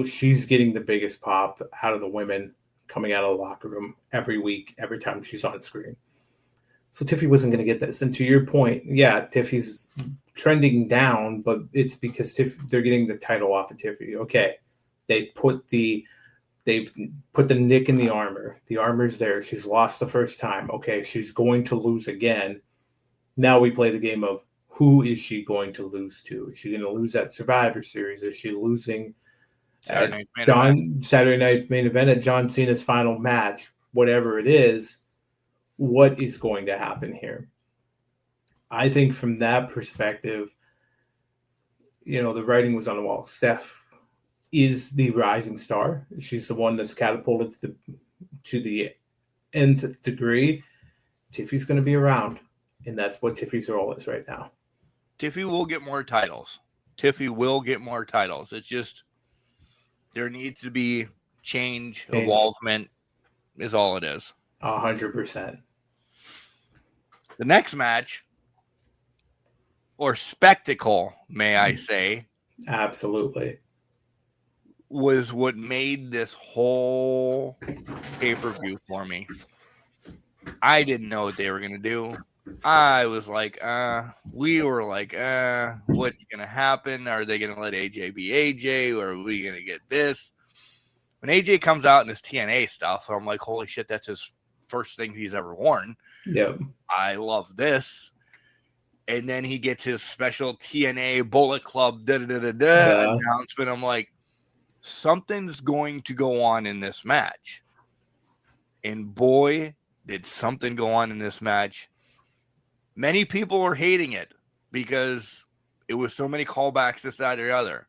She's getting the biggest pop out of the women coming out of the locker room every week, every time she's on screen. So Tiffy wasn't going to get this. And to your point, yeah, Tiffy's trending down, but it's because they're getting the title off of Tiffy. Okay, they've put the nick in the armor. The armor's there. She's lost the first time. Okay, she's going to lose again. Now we play the game of who is she going to lose to? Is she going to lose at Survivor Series? Is she losing Saturday night's main event at John Cena's final match? Whatever it is, what is going to happen here? I think from that perspective, the writing was on the wall. Steph is the rising star. She's the one that's catapulted to the nth degree. Tiffy's going to be around, and that's what Tiffy's role is right now. Tiffy will get more titles. It's just there needs to be change. Involvement is all it is. 100%. The next match, or spectacle, may I say, absolutely, was what made this whole pay-per-view for me. I didn't know what they were going to do. I was like, we were like, what's going to happen? Are they going to let AJ be AJ? Or are we going to get this? When AJ comes out in his TNA stuff, I'm like, holy shit, that's his first thing he's ever worn. Yep. I love this. And then he gets his special TNA Bullet Club announcement. I'm like, something's going to go on in this match. And boy, did something go on in this match. Many people were hating it because it was so many callbacks, this, that, or the other.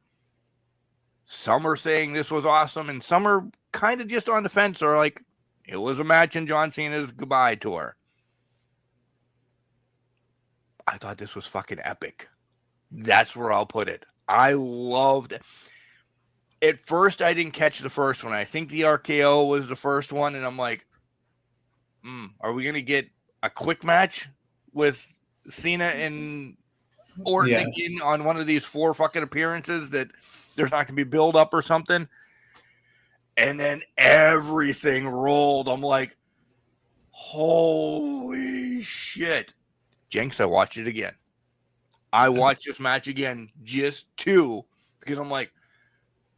Some are saying this was awesome, and some are kind of just on the fence or like, it was a match in John Cena's goodbye tour. I thought this was fucking epic. That's where I'll put it. I loved it. At first, I didn't catch the first one. I think the RKO was the first one, and I'm like, are we going to get a quick match with Cena and Orton again on one of these 4 fucking appearances that there's not going to be build up or something. And then everything rolled. I'm like, holy shit. Jenks, I watched it again. I watched this match again just because I'm like,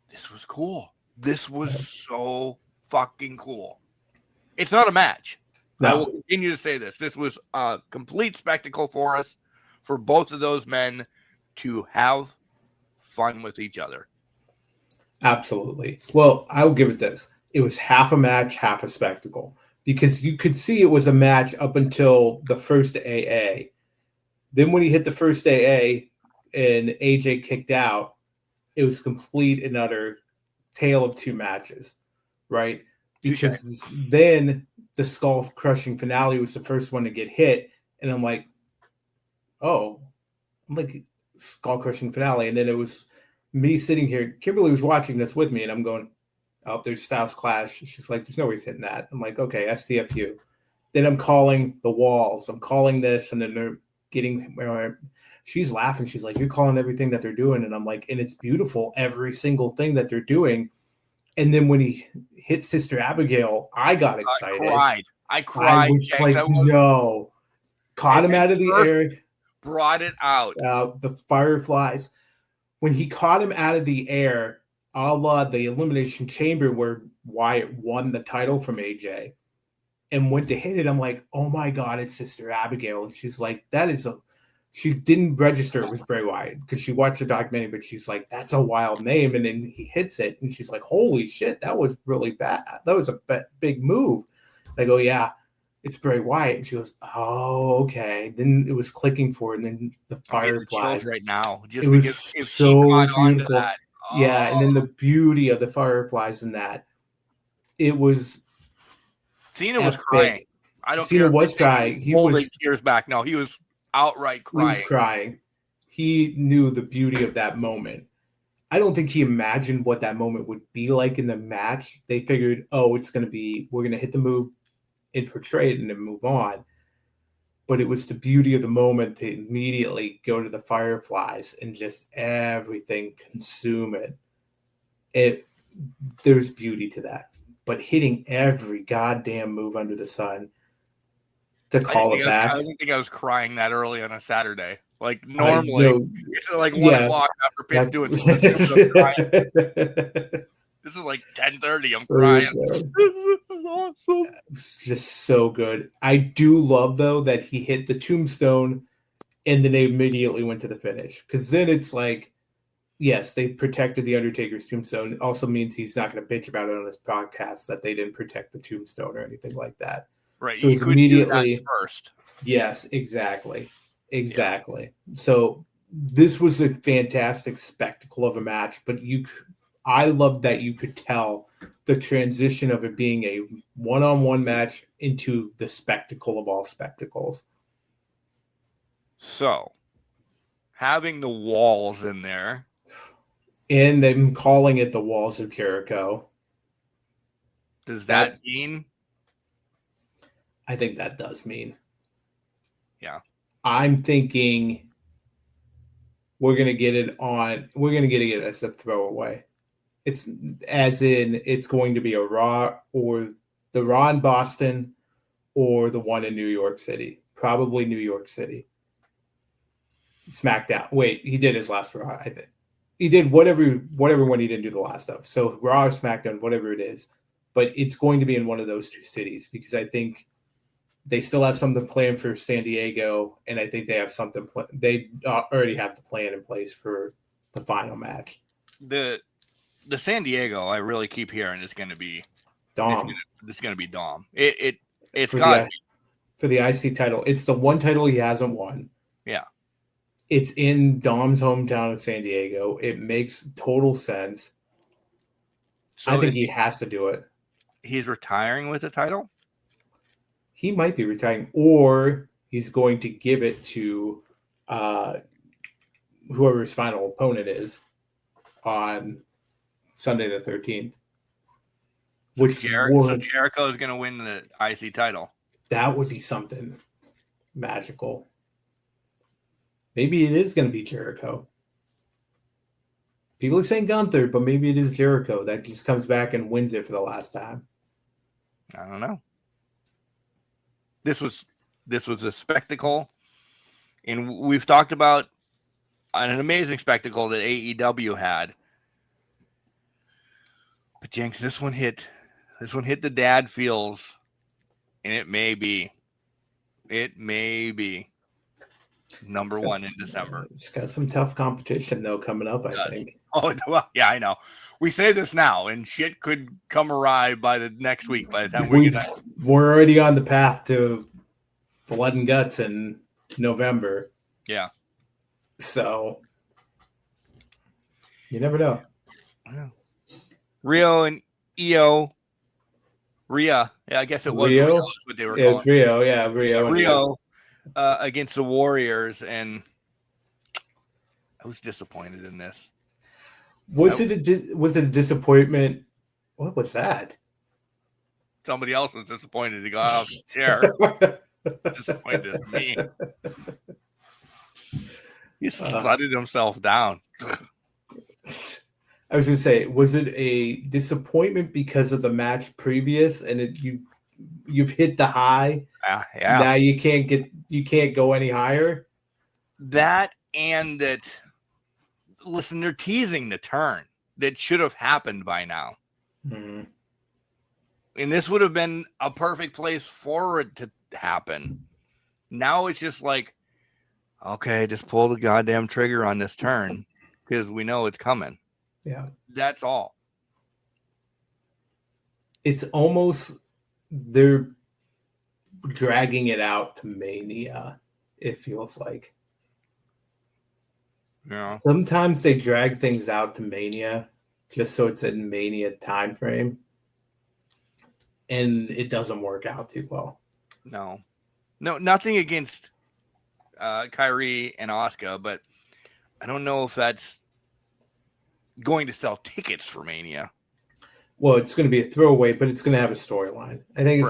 this was cool. This was so fucking cool. It's not a match. No. I will continue to say this. This was a complete spectacle for us, for both of those men to have fun with each other. Absolutely. Well, I'll give it this. It was half a match, half a spectacle, because you could see it was a match up until the first AA. Then when he hit the first AA and AJ kicked out, it was complete and utter tale of two matches, right? Because then the skull crushing finale was the first one to get hit, and I'm like, skull crushing finale, and then it was me sitting here. Kimberly was watching this with me, and I'm going, oh, there's Styles Clash. She's like, there's no way he's hitting that. I'm like, okay, STFU. Then I'm calling the walls. I'm calling this, and then they're getting. She's laughing. She's like, you're calling everything that they're doing, and I'm like, and it's beautiful, every single thing that they're doing. And then when he hit Sister Abigail, I got excited. I cried. I was like, no. Caught him out of the air. Brought it out. The Fireflies. When he caught him out of the air, a la the Elimination Chamber where Wyatt won the title from AJ and went to hit it, I'm like, oh my God, it's Sister Abigail. And she's like, she didn't register it was Bray Wyatt because she watched the documentary, but she's like, that's a wild name. And then he hits it, and she's like, holy shit, that was really bad. That was a big move. I go, yeah, it's Bray Wyatt. And she goes, oh, okay. Then it was clicking for her, and then the Fireflies. Right now, just it was because if so she caught beautiful. That, yeah, and then the beauty of the Fireflies in that. It was. Cena was crying. I don't Cena care. Was crying. He was holding tears back. No, he was outright crying. He was crying. He knew the beauty of that moment. I don't think he imagined what that moment would be like in the match. They figured, we're going to hit the move and portray it and then move on. But it was the beauty of the moment to immediately go to the Fireflies and just everything consume it. There's beauty to that. But hitting every goddamn move under the sun to call it back. I didn't think I was crying that early on a Saturday. Like normally, it's like 1 o'clock after Pitt's doing something. This is like 10:30. I'm crying. This is awesome. It's just so good. I do love though that he hit the tombstone, and then they immediately went to the finish. Because then it's like, yes, they protected the Undertaker's tombstone. It also means he's not going to bitch about it on his podcast that they didn't protect the tombstone or anything like that. Right. So it's immediately first. Yes, exactly. Yeah. So this was a fantastic spectacle of a match, but I love that you could tell the transition of it being a one-on-one match into the spectacle of all spectacles. So, having the walls in there. And them calling it the Walls of Jericho. Does that mean? I think that does mean. Yeah. I'm thinking we're going to get it as a throwaway. It's as in it's going to be a Raw or the Raw in Boston or the one in New York City. Probably New York City. SmackDown. Wait, he did his last Raw, I think. He did whatever one he didn't do the last of. So Raw or SmackDown, whatever it is. But it's going to be in one of those two cities because I think they still have something planned for San Diego, and I think they have something. They already have the plan in place for the final match. The San Diego, I really keep hearing is going to be Dom. It's going to be Dom. It's got for the IC title. It's the one title he hasn't won. Yeah, it's in Dom's hometown of San Diego. It makes total sense. So I think he has to do it. He's retiring with the title? He might be retiring, or he's going to give it to whoever his final opponent is on Sunday the 13th. So Jericho is going to win the IC title. That would be something magical. Maybe it is going to be Jericho. People are saying Gunther, but maybe it is Jericho that just comes back and wins it for the last time. I don't know. This was a spectacle, and we've talked about an amazing spectacle that AEW had. But Jenks, this one hit the dad feels, and it may be number one in December. It's got some tough competition though coming up, I think. Oh well, yeah, I know. We say this now, and shit could come awry by the next week. By the time we're already on the path to Blood and Guts in November. Yeah. So you never know. Yeah. Rio and Io. Rhea. Yeah, I guess it was Rio. Rio, what they were calling. It's Rio, yeah, Rio against the Warriors, and I was disappointed in this. Was it a disappointment? What was that? Somebody else was disappointed. He got out of the chair. Disappointed in me. He slutted himself down. I was going to say, was it a disappointment because of the match previous, and you've hit the high? Yeah. Now you can't go any higher. That and that. Listen, they're teasing the turn that should have happened by now. Mm-hmm. And this would have been a perfect place for it to happen. Now it's just like, okay, just pull the goddamn trigger on this turn because we know it's coming. Yeah. That's all. It's almost they're dragging it out to Mania, it feels like. Yeah. Sometimes they drag things out to Mania just so it's in Mania time frame. And it doesn't work out too well. No, nothing against Kyrie and Asuka, but I don't know if that's going to sell tickets for Mania. Well, it's going to be a throwaway, but it's going to have a storyline. I think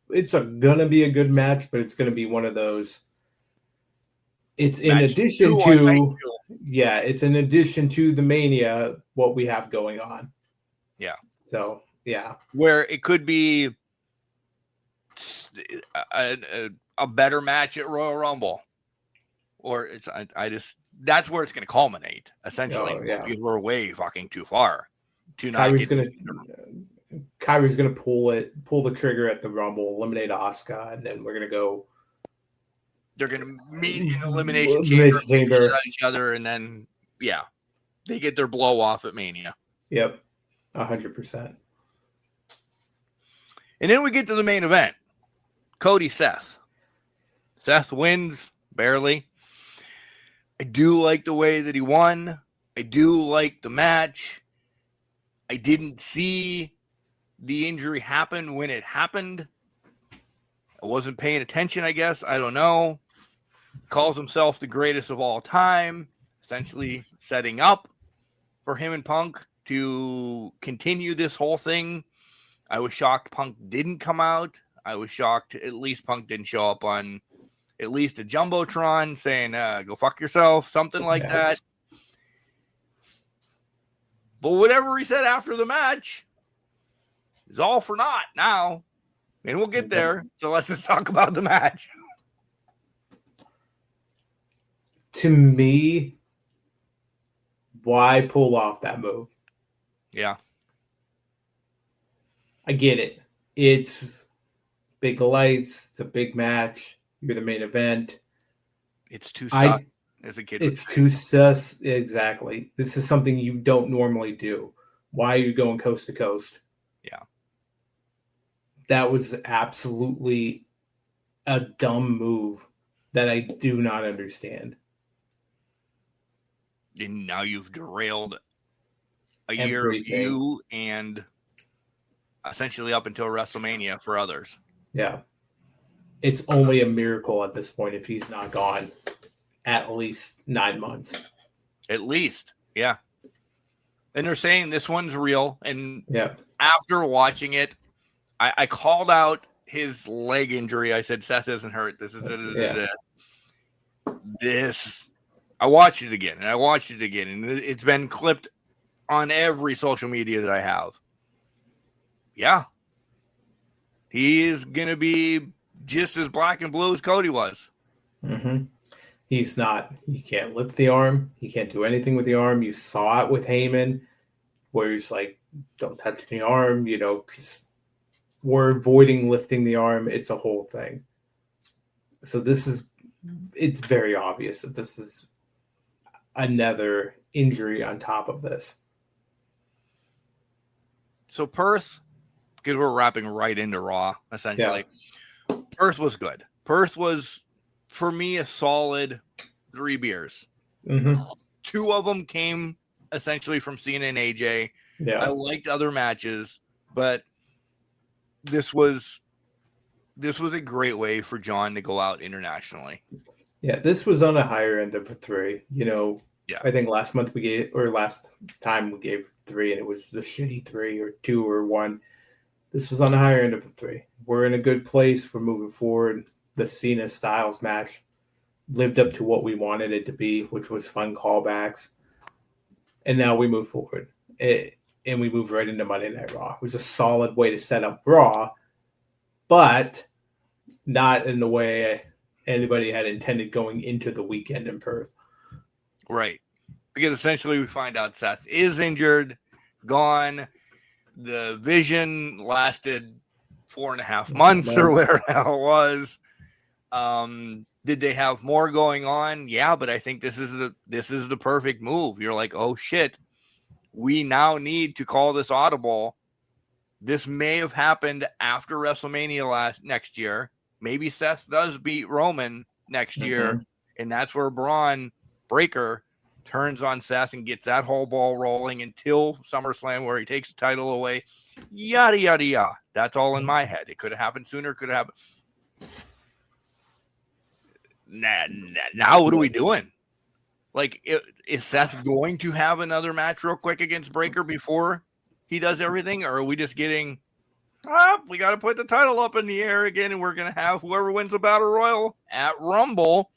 it's gonna be a good match, but it's going to be one of those. It's in addition to, it's in addition to the Mania, what we have going on. Yeah. So, yeah. Where it could be a better match at Royal Rumble. Or that's where it's going to culminate, essentially. Because we're way fucking too far. Kyrie's going to pull the trigger at the Rumble, eliminate Asuka, and then we're going to go. They're going to meet in the elimination chamber, each other, and then they get their blow off at Mania. Yep, 100%. And then we get to the main event: Cody Seth. Seth wins barely. I do like the way that he won. I do like the match. I didn't see the injury happen when it happened. I wasn't paying attention, I guess. I don't know. Calls himself the greatest of all time, essentially setting up for him and Punk to continue this whole thing. I was shocked Punk didn't come out. I was shocked at least Punk didn't show up on at least a Jumbotron saying, go fuck yourself, something like that. But whatever he said after the match is all for naught now. And we'll get there. So let's just talk about the match. To me, why pull off that move? Yeah. I get it. It's big lights. It's a big match. You're the main event. It's too sus, as a kid. It's too sus. Exactly. This is something you don't normally do. Why are you going coast to coast? Yeah. That was absolutely a dumb move that I do not understand. And now you've derailed a year of you and essentially up until WrestleMania for others. Yeah. It's only a miracle at this point if he's not gone at least 9 months. At least, yeah. And they're saying this one's real. And after watching it, I called out his leg injury. I said, Seth isn't hurt. This is this. I watched it again, and it's been clipped on every social media that I have. Yeah. He is going to be just as black and blue as Cody was. Mm-hmm. He's not. He can't lift the arm. He can't do anything with the arm. You saw it with Heyman, where he's like, don't touch the arm. We're avoiding lifting the arm. It's a whole thing. So it's very obvious that this is another injury on top of this. So Perth, because we're wrapping right into Raw, essentially. Yeah. Perth was good. Perth was, for me, a solid 3 beers. Mm-hmm. 2 of them came essentially from Cena and AJ. Yeah. I liked other matches, but this was a great way for John to go out internationally. Yeah, this was on the higher end of a 3. Yeah. I think last time we gave 3, and it was the shitty 3 or 2 or 1. This was on the higher end of a 3. We're in a good place. We're moving forward. The Cena Styles match lived up to what we wanted it to be, which was fun callbacks. And now we move forward. And we move right into Monday Night Raw. It was a solid way to set up Raw, but not in the way anybody had intended going into the weekend in Perth. Right. Because essentially we find out Seth is injured, gone. The Vision lasted 4.5 months or whatever the hell it was. Did they have more going on? Yeah, but I think this is the perfect move. You're like, oh shit, we now need to call this audible. This may have happened after WrestleMania next year. Maybe Seth does beat Roman next year, and that's where Braun Breaker turns on Seth and gets that whole ball rolling until SummerSlam, where he takes the title away. Yada, yada, yada. That's all in my head. It could have happened sooner. Could have happened. Now what are we doing? Like, is Seth going to have another match real quick against Breaker before he does everything? Or are we just getting, we got to put the title up in the air again, and we're going to have whoever wins the Battle Royal at Rumble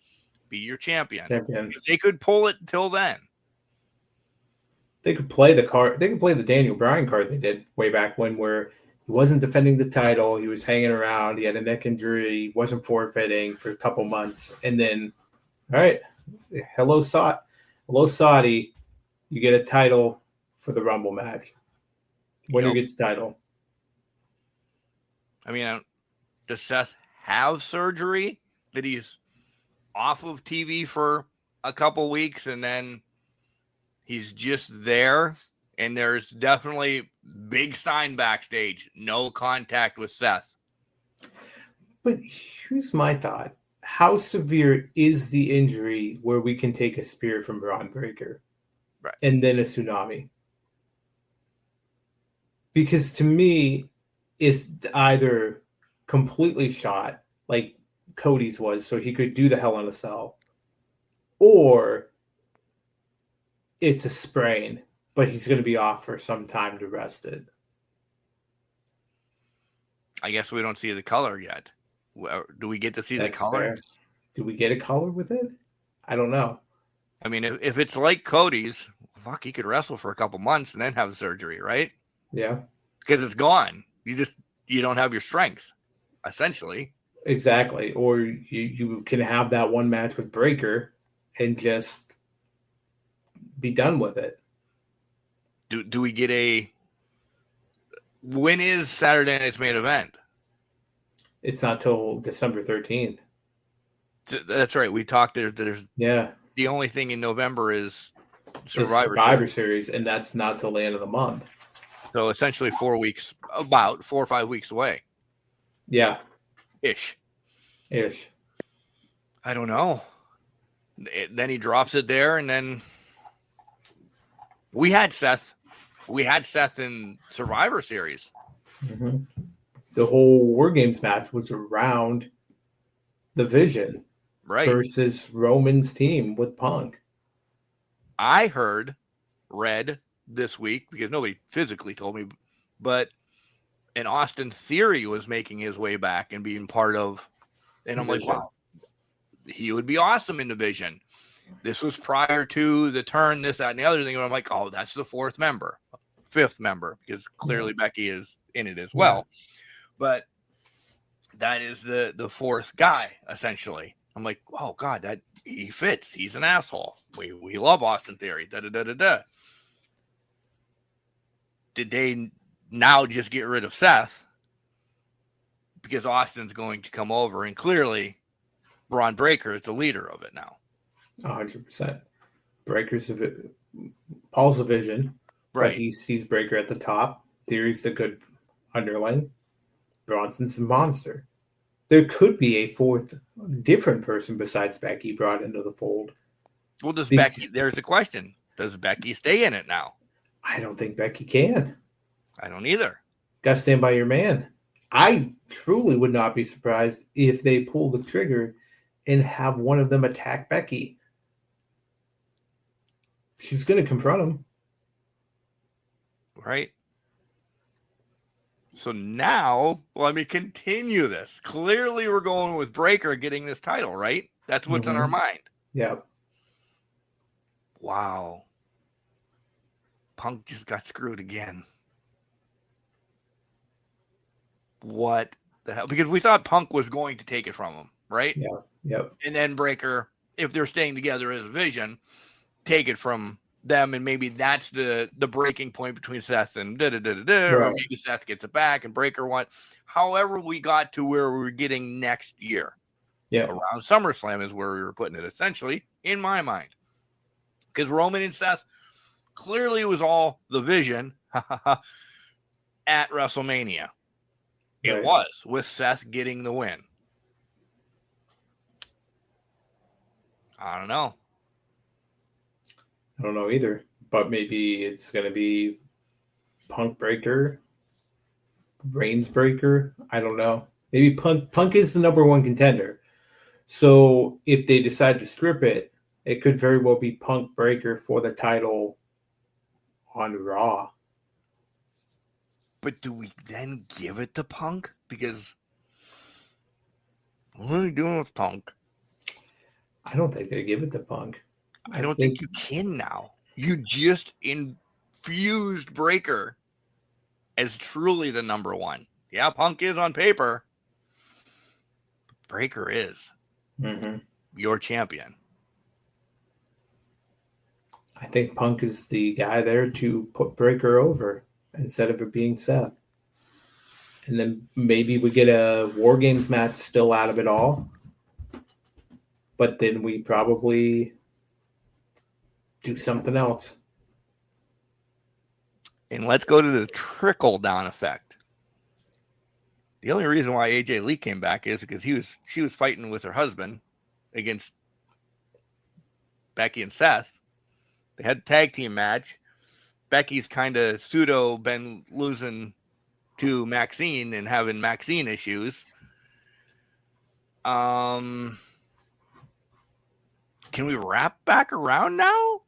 be your champion. If they could pull it till then. They could play the card. They could play the Daniel Bryan card they did way back when, where he wasn't defending the title. He was hanging around. He had a neck injury. He wasn't forfeiting for a couple months. And then, all right, hello, Saudi. You get a title for the Rumble match. Winner gets title. I mean, does Seth have surgery that he's off of TV for a couple weeks and then he's just there? And there's definitely big sign backstage, no contact with Seth. But here's my thought. How severe is the injury where we can take a spear from Braun Breaker? Right. And then a tsunami? Because to me, it's either completely shot, like Cody's was, so he could do the Hell in a Cell, or it's a sprain, but he's going to be off for some time to rest it. I guess we don't see the color yet. Do we get to see the color? Fair. Do we get a color with it? I don't know. I mean, if it's like Cody's, fuck, he could wrestle for a couple months and then have the surgery, right? Yeah. Because it's gone. You don't have your strength, essentially. Exactly. Or you can have that one match with Breaker and just be done with it. Do we get when is Saturday night's main event? It's not till December 13th. That's right. We talked there's yeah. The only thing in November is Survivor Series, and that's not till the end of the month. So essentially 4 weeks, about 4 or 5 weeks away. Yeah. Ish. I don't know. Then he drops it there, and then we had Seth in Survivor Series. Mm-hmm. The whole War Games match was around the Vision versus Roman's team with Punk. I read this week, because nobody physically told me, but an Austin Theory was making his way back and being part of, and I'm like, wow, he would be awesome in the Vision. This was prior to the turn, this, that, and the other thing. And I'm like, oh, that's the fifth member, because clearly Becky is in it as well. But that is the fourth guy, essentially. I'm like, oh, God, that he fits. He's an asshole. We love Austin Theory. Da-da-da-da-da. Did they now just get rid of Seth because Austin's going to come over? And clearly, Braun Breaker is the leader of it now. 100%. Breaker's Paul's the vision. Right. But he sees Breaker at the top. Theory's the good underling. Bronson's the monster. There could be a fourth different person besides Becky brought into the fold. Well, there's the question. Does Becky stay in it now? I don't think Becky can. I don't either. Gotta stand by your man. I truly would not be surprised if they pull the trigger and have one of them attack Becky. She's going to confront him. Right. So now, let me continue this. Clearly, we're going with Breaker getting this title, right? That's what's on our mind. Yeah. Wow. Punk just got screwed again. What the hell? Because we thought Punk was going to take it from him, right? Yeah. Yep. And then Breaker, if they're staying together as a vision, take it from them, and maybe that's the breaking point between Seth and or maybe Seth gets it back and Breaker won. However, we got to where we were getting next year. Yeah. Around SummerSlam is where we were putting it, essentially, in my mind. Because Roman and Seth clearly was all the vision at WrestleMania. It was, with Seth getting the win. I don't know. I don't know either, but maybe it's going to be Punk Breaker, Reigns Breaker. I don't know. Maybe Punk is the number one contender. So if they decide to strip it, it could very well be Punk Breaker for the title on Raw. But do we then give it to Punk? Because what are we doing with Punk? I don't think they give it to Punk. I don't think you can now. You just infused Breaker as truly the number one. Yeah, Punk is on paper. Breaker is your champion. I think Punk is the guy there to put Breaker over instead of it being Seth. And then maybe we get a War Games match still out of it all. But then we probably do something else. And let's go to the trickle-down effect. The only reason why AJ Lee came back is because she was fighting with her husband against Becky and Seth. They had a tag team match. Becky's kind of pseudo been losing to Maxine and having Maxine issues. Can we wrap back around now?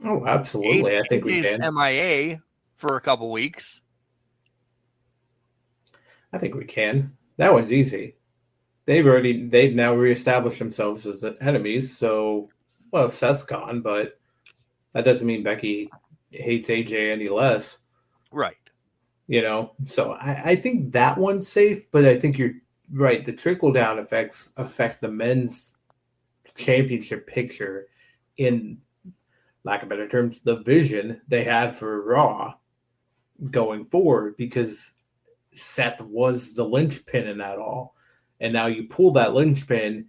Oh, absolutely. I think we can. MIA for a couple weeks. I think we can. That one's easy. They've now reestablished themselves as enemies. So, well, Seth's gone, but that doesn't mean Becky hates AJ any less. Right. So I think that one's safe, but I think you're right. The trickle down effects affect the men's championship picture in, lack of better terms, the vision they had for Raw going forward, because Seth was the linchpin in that all. And now you pull that linchpin,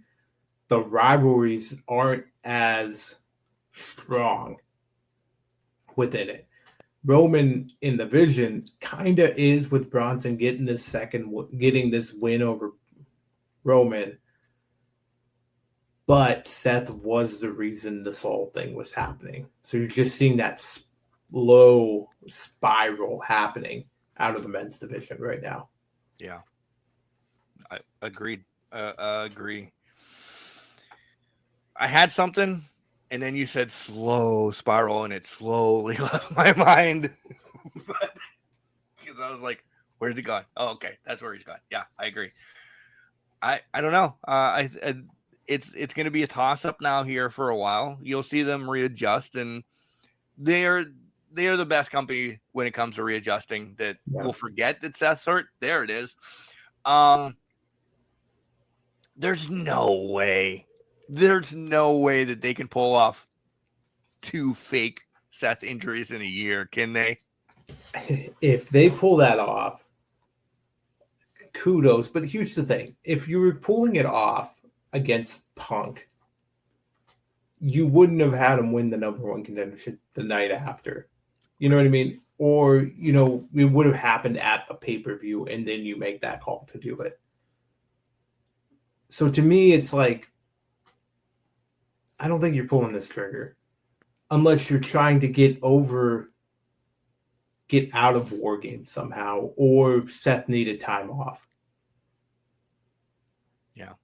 the rivalries aren't as strong within it. Roman in the vision kind of is with Bronson getting this win over Roman. But Seth was the reason this whole thing was happening. So you're just seeing that slow spiral happening out of the men's division right now. Yeah. I agreed. Agree. I had something, and then you said slow spiral, and it slowly left my mind. Because I was like, where's he gone? Oh, okay. That's where he's gone. Yeah, I agree. I don't know. it's going to be a toss-up now here for a while. You'll see them readjust, and they are the best company when it comes to readjusting. That will forget that Seth's hurt. There it is. There's no way that they can pull off 2 fake Seth injuries in a year, can they? If they pull that off, kudos. But here's the thing. If you were pulling it off against Punk, you wouldn't have had him win the number 1 contendership the night after. You know what I mean? Or, it would have happened at the pay-per-view, and then you make that call to do it. So to me, it's like, I don't think you're pulling this trigger unless you're trying to get out of War Games somehow, or Seth needed time off. Yeah.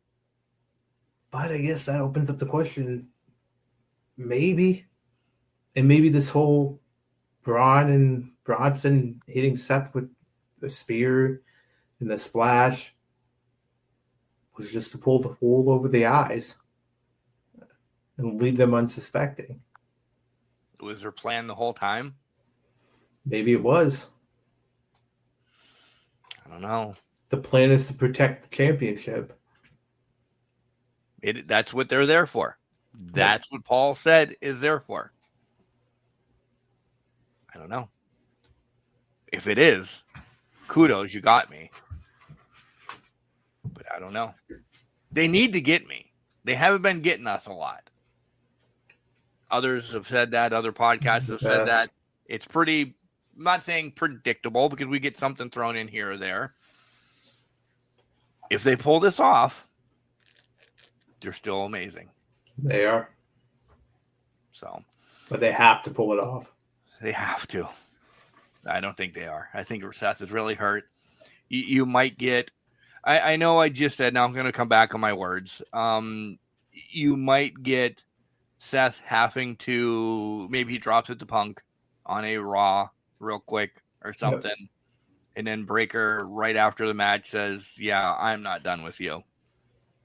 But I guess that opens up the question, maybe. And maybe this whole Braun and Bronson hitting Seth with the spear and the splash was just to pull the wool over the eyes and leave them unsuspecting. Was their plan the whole time? Maybe it was. I don't know. The plan is to protect the championship. That's what they're there for. That's what Paul said is there for. I don't know. If it is, kudos, you got me. But I don't know. They need to get me. They haven't been getting us a lot. Others have said that. Other podcasts have said that. It's pretty, I'm not saying predictable, because we get something thrown in here or there. If they pull this off, they're still amazing. They are. So, but they have to pull it off. They have to. I don't think they are. I think Seth is really hurt. You might get, I know I just said, now I'm going to come back on my words. You might get Seth having to, maybe he drops it to Punk on a Raw real quick or something. Yep. And then Breaker right after the match says, yeah, I'm not done with you.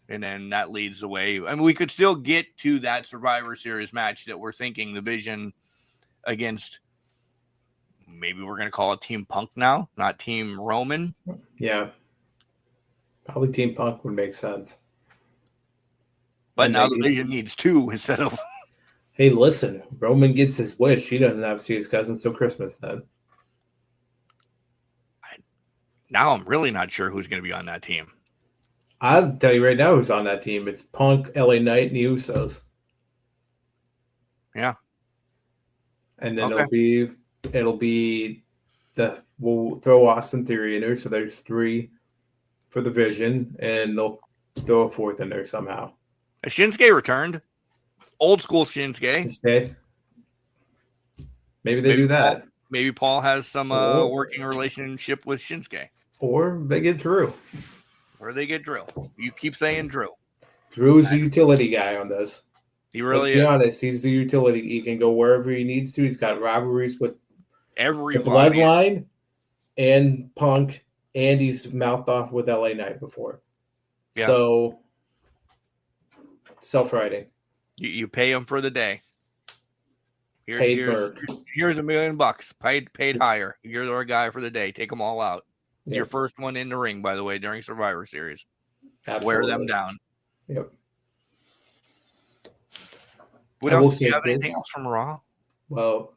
And then that leads the way. I mean, we could still get to that Survivor Series match that we're thinking the Vision against, maybe we're going to call it Team Punk now, not Team Roman. Yeah. Probably Team Punk would make sense. But and now the Vision needs 2 instead of... Hey, listen, Roman gets his wish. He doesn't have to see his cousins till Christmas then. Now I'm really not sure who's going to be on that team. I'll tell you right now who's on that team. It's Punk, LA Knight, and the Usos. Yeah. And then it'll be we'll throw Austin Theory in there, so there's 3 for the Vision, and they'll throw a 4th in there somehow. Shinsuke returned. Old school Shinsuke. Maybe they do that. Maybe Paul has some working relationship with Shinsuke. Or they get Drew. You keep saying Drew. Drew's the utility guy on this. He really is. Let's be honest. He's the utility. He can go wherever he needs to. He's got rivalries with everybody. The Bloodline and Punk, and he's mouthed off with LA Knight before. Yeah. So, self-writing. You pay him for the day. Here's $1 million. Paid higher. You're our guy for the day. Take them all out. Yep. Your first one in the ring, by the way, during Survivor Series. Absolutely. Wear them down. Yep. What else? Do you have anything else from Raw? Well,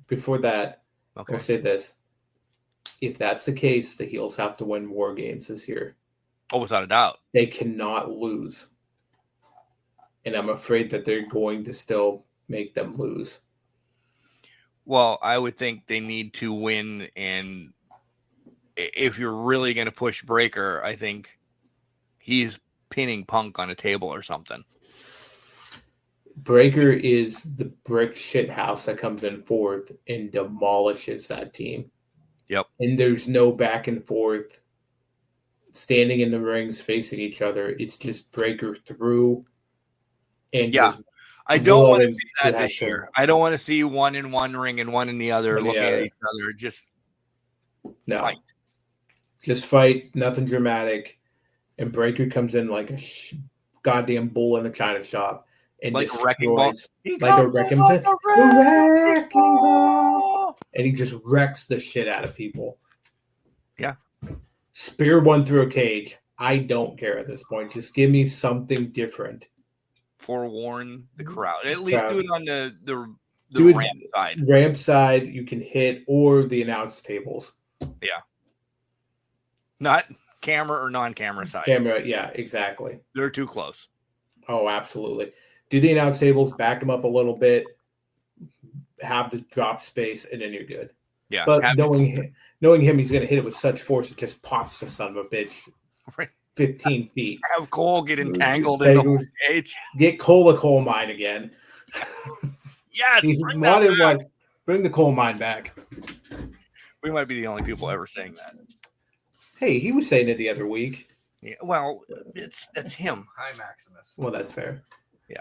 before that, I'll say this. If that's the case, the heels have to win War Games this year. Oh, without a doubt. They cannot lose. And I'm afraid that they're going to still make them lose. Well, I would think they need to win, and if you're really going to push Breaker, I think he's pinning Punk on a table or something. Breaker is the brick shit house that comes in 4th and demolishes that team. Yep. And there's no back and forth standing in the rings facing each other. It's just Breaker through. And I don't want to see that this year. I don't want to see one in one ring and one in the other looking at each other. Just fight. Just fight. Nothing dramatic. And Breaker comes in like a goddamn bull in a china shop and like a wrecking ball. like a wrecking ball. The wrecking ball. And he just wrecks the shit out of people. Yeah. Spear one through a cage. I don't care at this point. Just give me something different. Forewarn the crowd. At least do it on the ramp side. Ramp side you can hit, or the announce tables. Yeah. Not camera or non-camera side. Camera, yeah, exactly. They're too close. Oh, absolutely. Do the announce tables, back them up a little bit, have the drop space, and then you're good. Yeah. But knowing him, he's going to hit it with such force, it just pops the son of a bitch. Right. 15 feet. Have Cole get entangled in the whole cage. Get Cole a coal mine again. Yes. Bring the coal mine back. We might be the only people ever saying that. Hey, he was saying it the other week. Yeah, well, that's him. Hi, Maximus. Well, that's fair. Yeah.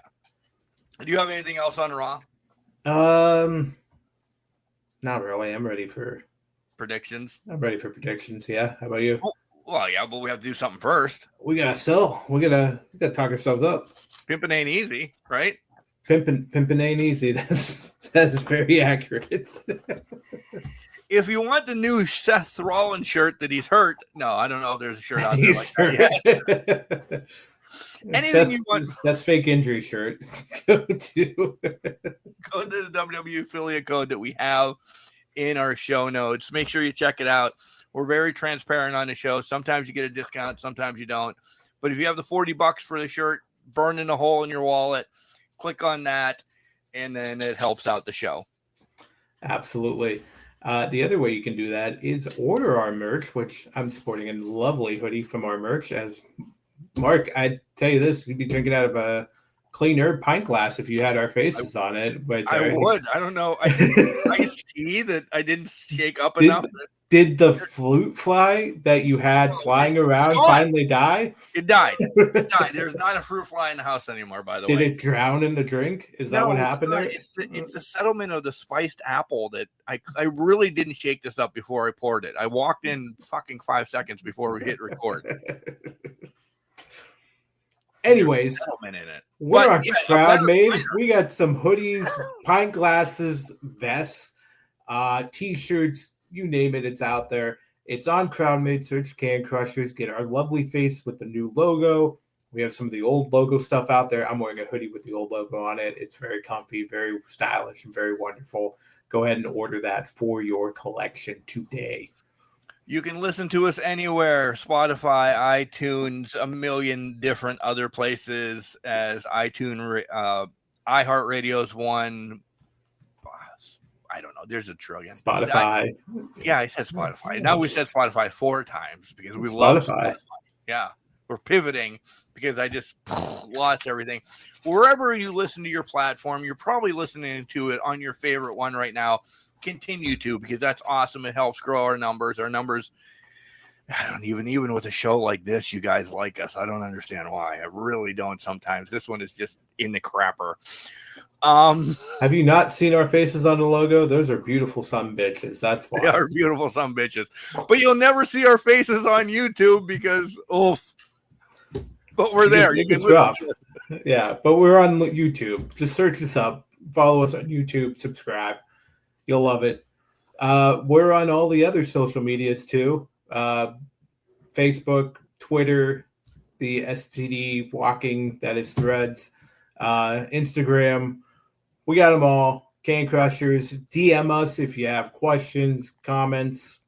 Do you have anything else on Raw? Not really. I'm ready for predictions. Yeah. How about you? Well, yeah, but we have to do something first. We gotta sell. We gotta talk ourselves up. Pimping ain't easy, right? Pimping ain't easy. That's very accurate. If you want the new Seth Rollins shirt that he's hurt, no, I don't know if there's a shirt out there like that yet. Anything you want. That's fake injury shirt. Go to the WWE affiliate code that we have in our show notes. Make sure you check it out. We're very transparent on the show. Sometimes you get a discount, sometimes you don't. But if you have the $40 for the shirt, burning a hole in your wallet, click on that, and then it helps out the show. Absolutely. The other way you can do that is order our merch, which I'm sporting a lovely hoodie from our merch. As Mark, I tell you this, you'd be drinking out of a Clean Herb pint glass if you had our faces on it. But I would. I don't know. I see that I didn't shake up enough. Did the fruit fly that you had flying around finally die? It died. It died. There's not a fruit fly in the house anymore, by the way. Did it drown in the drink? Is that what happened there? It's the settlement of the spiced apple that I really didn't shake this up before I poured it. I walked in fucking 5 seconds before we hit record. Anyways, in it. We're on Crowd Made. We got some hoodies, pint glasses, vests, t-shirts, you name it, it's out there. It's on Crowd Made. Search Can Crushers. Get our lovely face with the new logo. We have some of the old logo stuff out there. I'm wearing a hoodie with the old logo on it. It's very comfy, very stylish, and very wonderful. Go ahead and order that for your collection today. You can listen to us anywhere, Spotify, iTunes, a million different other places, as iTunes, iHeartRadio's one. I don't know. There's a trillion. Spotify. I said Spotify. Now we said Spotify 4 times because we love Spotify. Yeah, we're pivoting because I just lost everything. Wherever you listen to your platform, you're probably listening to it on your favorite one right now. Continue to, because that's awesome. It helps grow our numbers. Our numbers, I don't even with a show like this, you guys like us. I don't understand why. I really don't sometimes. This one is just in the crapper. Have you not seen our faces on the logo? Those are beautiful son bitches. That's why. They are beautiful son bitches. But you'll never see our faces on YouTube because but we're there. You can listen. Yeah, but we're on YouTube. Just search us up. Follow us on YouTube. Subscribe. You'll love it. We're on all the other social medias too. Facebook, Twitter, the STD walking, that is Threads, Instagram. We got them all. Can Crushers. DM us if you have questions, comments,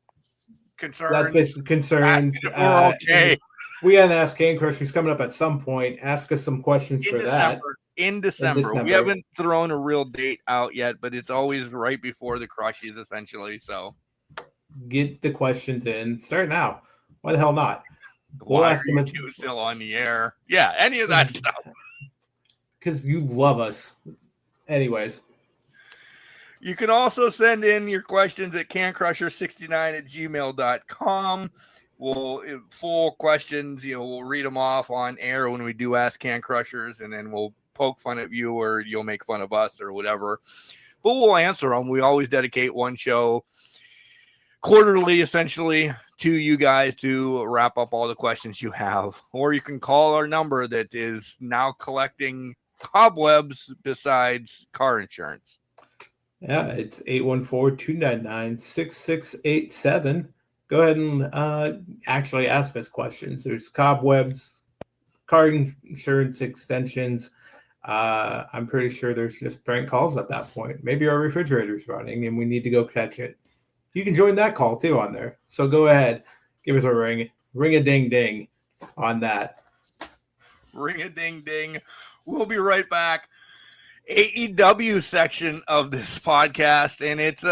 concerns. That's basically concerns. Okay. We got to ask Can Crushers coming up at some point. Ask us some questions for that. In December. We haven't thrown a real date out yet, but it's always right before the Crushies, essentially. So get the questions in. Start now. Why the hell not? Why are you two still on the air? Yeah, any of that stuff. Because you love us. Anyways. You can also send in your questions at cancrusher69@gmail.com. Full questions, we'll read them off on air when we do ask Can Crushers, and then we'll poke fun at you or you'll make fun of us or whatever. But we'll answer them. We always dedicate one show quarterly, essentially, to you guys to wrap up all the questions you have, or you can call our number that is now collecting cobwebs besides car insurance. Yeah, it's 814-299-6687. Go ahead and actually ask us questions. There's cobwebs, car insurance extensions. I'm pretty sure there's just prank calls at that point. Maybe our refrigerator's running and we need to go catch it. You can join that call too on there. So go ahead, give us a ring a ding ding on that. Ring a ding ding. We'll be right back. AEW section of this podcast, and it's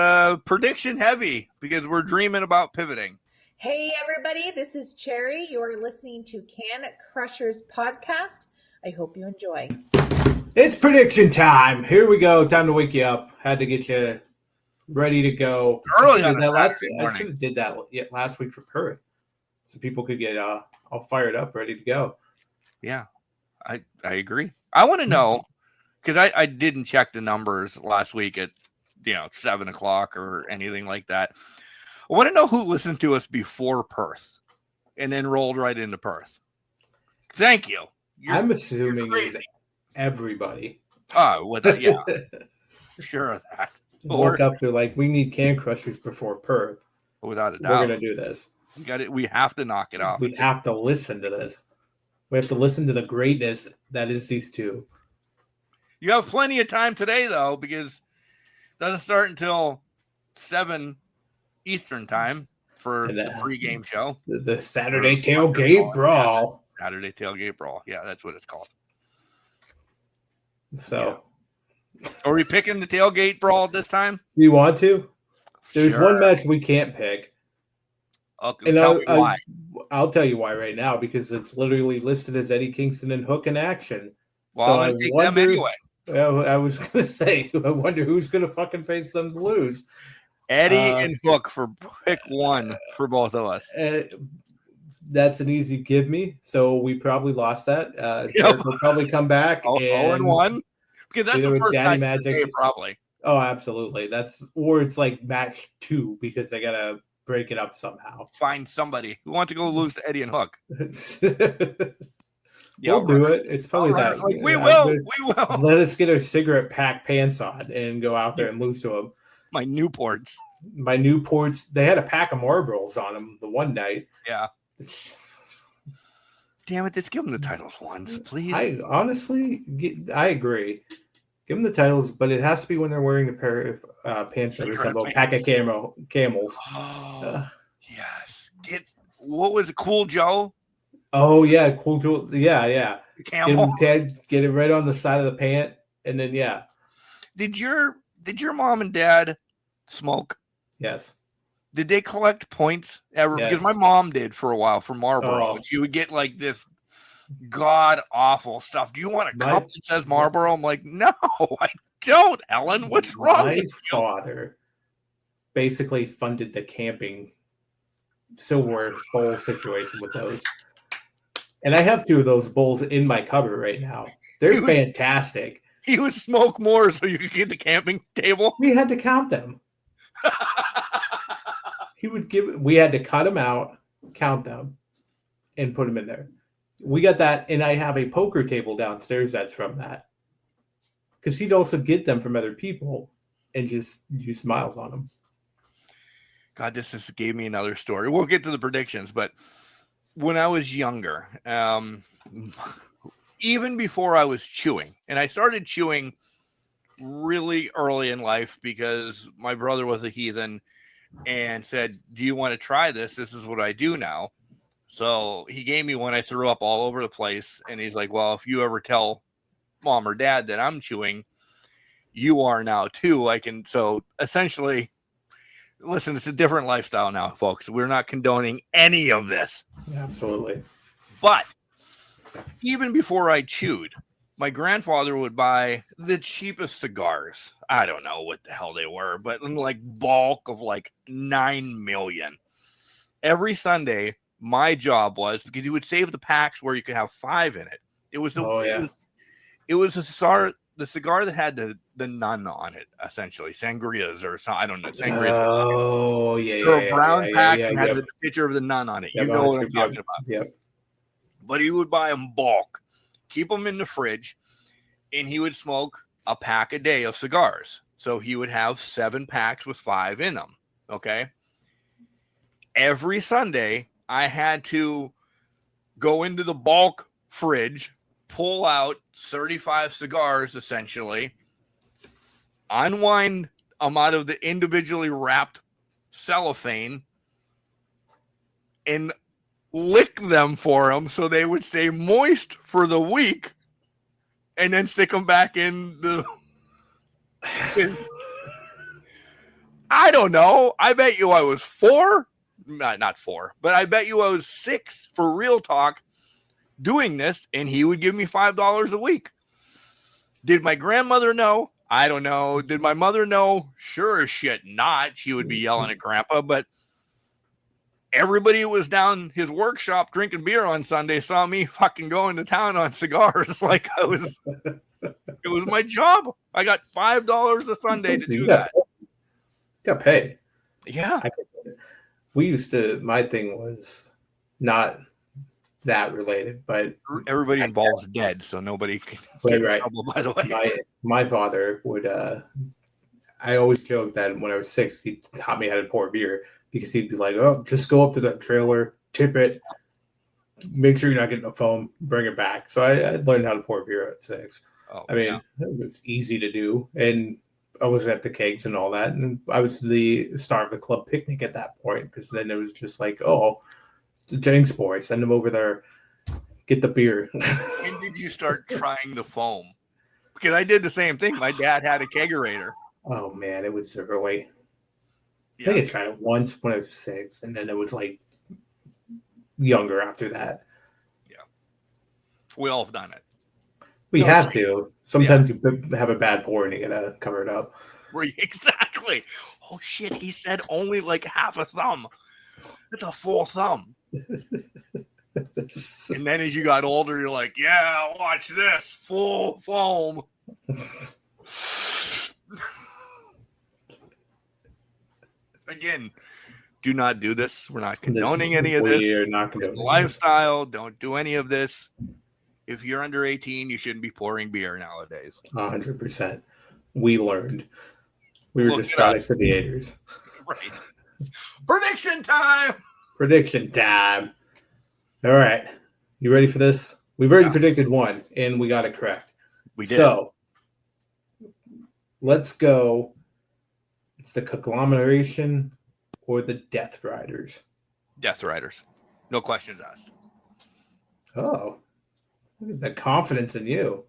prediction heavy because we're dreaming about pivoting. Hey everybody, this is Cherry. You're listening to Can Crushers podcast. I hope you enjoy. It's prediction time. Here we go. Time to wake you up. Had to get you ready to go. Early I on a Saturday morning. I should have did that last week for Perth, so people could get all fired up, ready to go. Yeah, I agree. I want to know, because I didn't check the numbers last week at 7 o'clock or anything like that. I want to know who listened to us before Perth and then rolled right into Perth. Thank you. I'm assuming it's everybody. Oh, yeah, sure of that. Woke up to like, we need Can Crushers before Perth. Without a doubt, we're gonna do this. We have to knock it off. We have to listen to this. We have to listen to the greatness that is these two. You have plenty of time today, though, because it doesn't start until 7 Eastern time for the pregame show. The Saturday Tailgate Brawl. Saturday Tailgate Brawl. Yeah, that's what it's called. So, are we picking the Tailgate Brawl this time? Do you want to? There's Sure. one match we can't pick. Okay, tell me why. I'll tell you why right now, because it's literally listed as Eddie Kingston and Hook in action. Well, so I'm going to take them anyway. I was going to say, I wonder who's going to fucking face them to lose. Eddie and Hook for pick one for both of us. That's an easy give me. So we probably lost that. Derek will probably come back. 0-1. Because that's the first Daddy match Magic. Probably. Oh, absolutely. Or it's like match 2 because they got to break it up somehow. Find somebody who wants to go lose to Eddie and Hook. We'll do it. It's probably that. Like, we will. Let us get our cigarette pack pants on and go out there and lose to them. My Newports. They had a pack of Marlboros on them the one night. Yeah. Damn it. Let's give them the titles once, please. I agree. Give them the titles, but it has to be when they're wearing a pair of pants that resemble a pack of camels. Oh, yes. What was it? Cool Joe? Oh, yeah. Cool Joe. Yeah. Camel. Get it right on the side of the pant, and then, yeah. Did your mom and dad smoke? Yes. Did they collect points ever? Yes. Because my mom did for a while for Marlboro. Oh. And she would get like this god awful stuff. Do you want a cup that says Marlboro? I'm like, no, I don't, Ellen. What's wrong with you? My father basically funded the camping silverware bowl situation with those. And I have 2 of those bowls in my cupboard right now. They're fantastic. He would smoke more so you could get the camping table. We had to count them. We had to cut them out, count them, and put them in there. We got that, and I have a poker table downstairs that's from that. Because he'd also get them from other people and just use miles on them. God, this just gave me another story. We'll get to the predictions, but when I was younger, even before I was chewing, and I started chewing really early in life because my brother was a heathen and said, do you want to try this? This is what I do now. So he gave me one. I threw up all over the place. And he's like, well, if you ever tell mom or dad that I'm chewing, you are now too. So essentially, listen, it's a different lifestyle now, folks. We're not condoning any of this. Absolutely. But even before I chewed, my grandfather would buy the cheapest cigars. I don't know what the hell they were, but in like bulk of like 9 million. Every Sunday, my job was, because you would save the packs where you could have 5 in it. It was the the cigar that had the nun on it, essentially sangrias or something. I don't know. Sangrias. Oh, yeah, Or a brown pack and had yep. the picture of the nun on it. Yep, You know what I'm talking about. Yep. But he would buy them bulk, keep them in the fridge, and he would smoke a pack a day of cigars. So he would have 7 packs with 5 in them. Okay. Every Sunday, I had to go into the bulk fridge, pull out 35 cigars, essentially, unwind them out of the individually wrapped cellophane, and lick them for them so they would stay moist for the week, and then stick them back in the. I don't know. I bet you I was 4. Not 4, but I bet you I was 6 for real talk doing this, and he would give me $5 a week. Did my grandmother know? I don't know. Did my mother know? Sure as shit not. She would be yelling at Grandpa, but everybody who was down his workshop drinking beer on Sunday saw me fucking going to town on cigars. Like it was my job. I got $5 a Sunday to do that. Got paid. Yeah. My thing was not that related, but everybody involved is dead, so nobody can get in trouble, by the way. My father would, I always joke that when I was 6, he taught me how to pour beer because he'd be like, oh, just go up to that trailer, tip it, make sure you're not getting the foam, bring it back. So I learned how to pour beer at 6. Oh, I mean, it was easy to do. And I was at the kegs and all that. And I was the star of the club picnic at that point because then it was just like, oh, the Jenks boys, send them over there, get the beer. When did you start trying the foam? Because I did the same thing. My dad had a kegerator. Oh, man, it was early. Yeah. I think I tried it once when I was 6, and then it was like younger after that. Yeah. We all have done it. We have to. Sometimes you have a bad pour and you gotta cover it up. Exactly. Oh shit! He said only like half a thumb. It's a full thumb. And then as you got older, you're like, yeah, watch this full foam. Again, do not do this. We're not condoning any of this. We are not condoning lifestyle. Don't do any of this. If you're under 18, you shouldn't be pouring beer nowadays. 100%. We learned. We were just products of the 80s. Right. Prediction time. Prediction time. All right. You ready for this? We've already predicted one, and we got it correct. We did. So, let's go. It's the conglomeration or the Death Riders? Death Riders. No questions asked. Oh. Look at the confidence in you.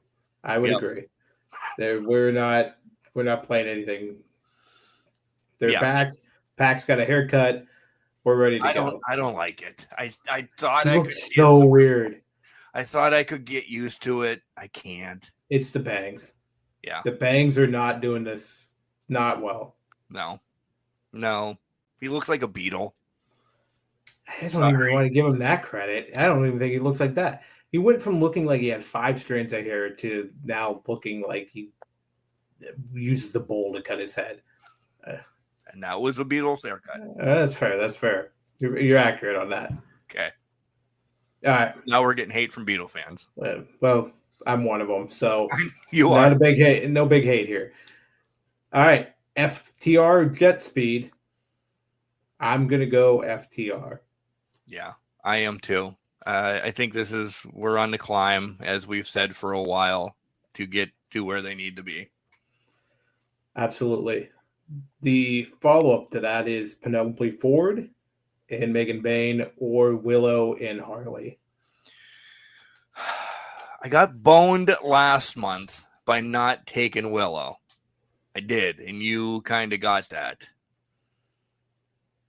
I would agree. We're not playing anything. They're back. Pac's got a haircut. We're ready to go. I don't like it. I thought I could. So weird. I thought I could get used to it. I can't. It's the bangs. Yeah. The bangs are not doing this. Not well. No. He looks like a beetle. I don't even want to give him that credit. I don't even think he looks like that. He went from looking like he had 5 strands of hair to now looking like he uses a bowl to cut his head. And that was a Beatles haircut. That's fair. You're accurate on that. Okay. All right. Now we're getting hate from Beatle fans. Well, I'm one of them. So you are. Not a big hate. No big hate here. All right. FTR Jet Speed. I'm going to go FTR. Yeah, I am too. I think we're on the climb, as we've said for a while, to get to where they need to be. Absolutely. The follow-up to that is Penelope Ford and Megan Bain or Willow and Harley. I got boned last month by not taking Willow. I did, and you kind of got that.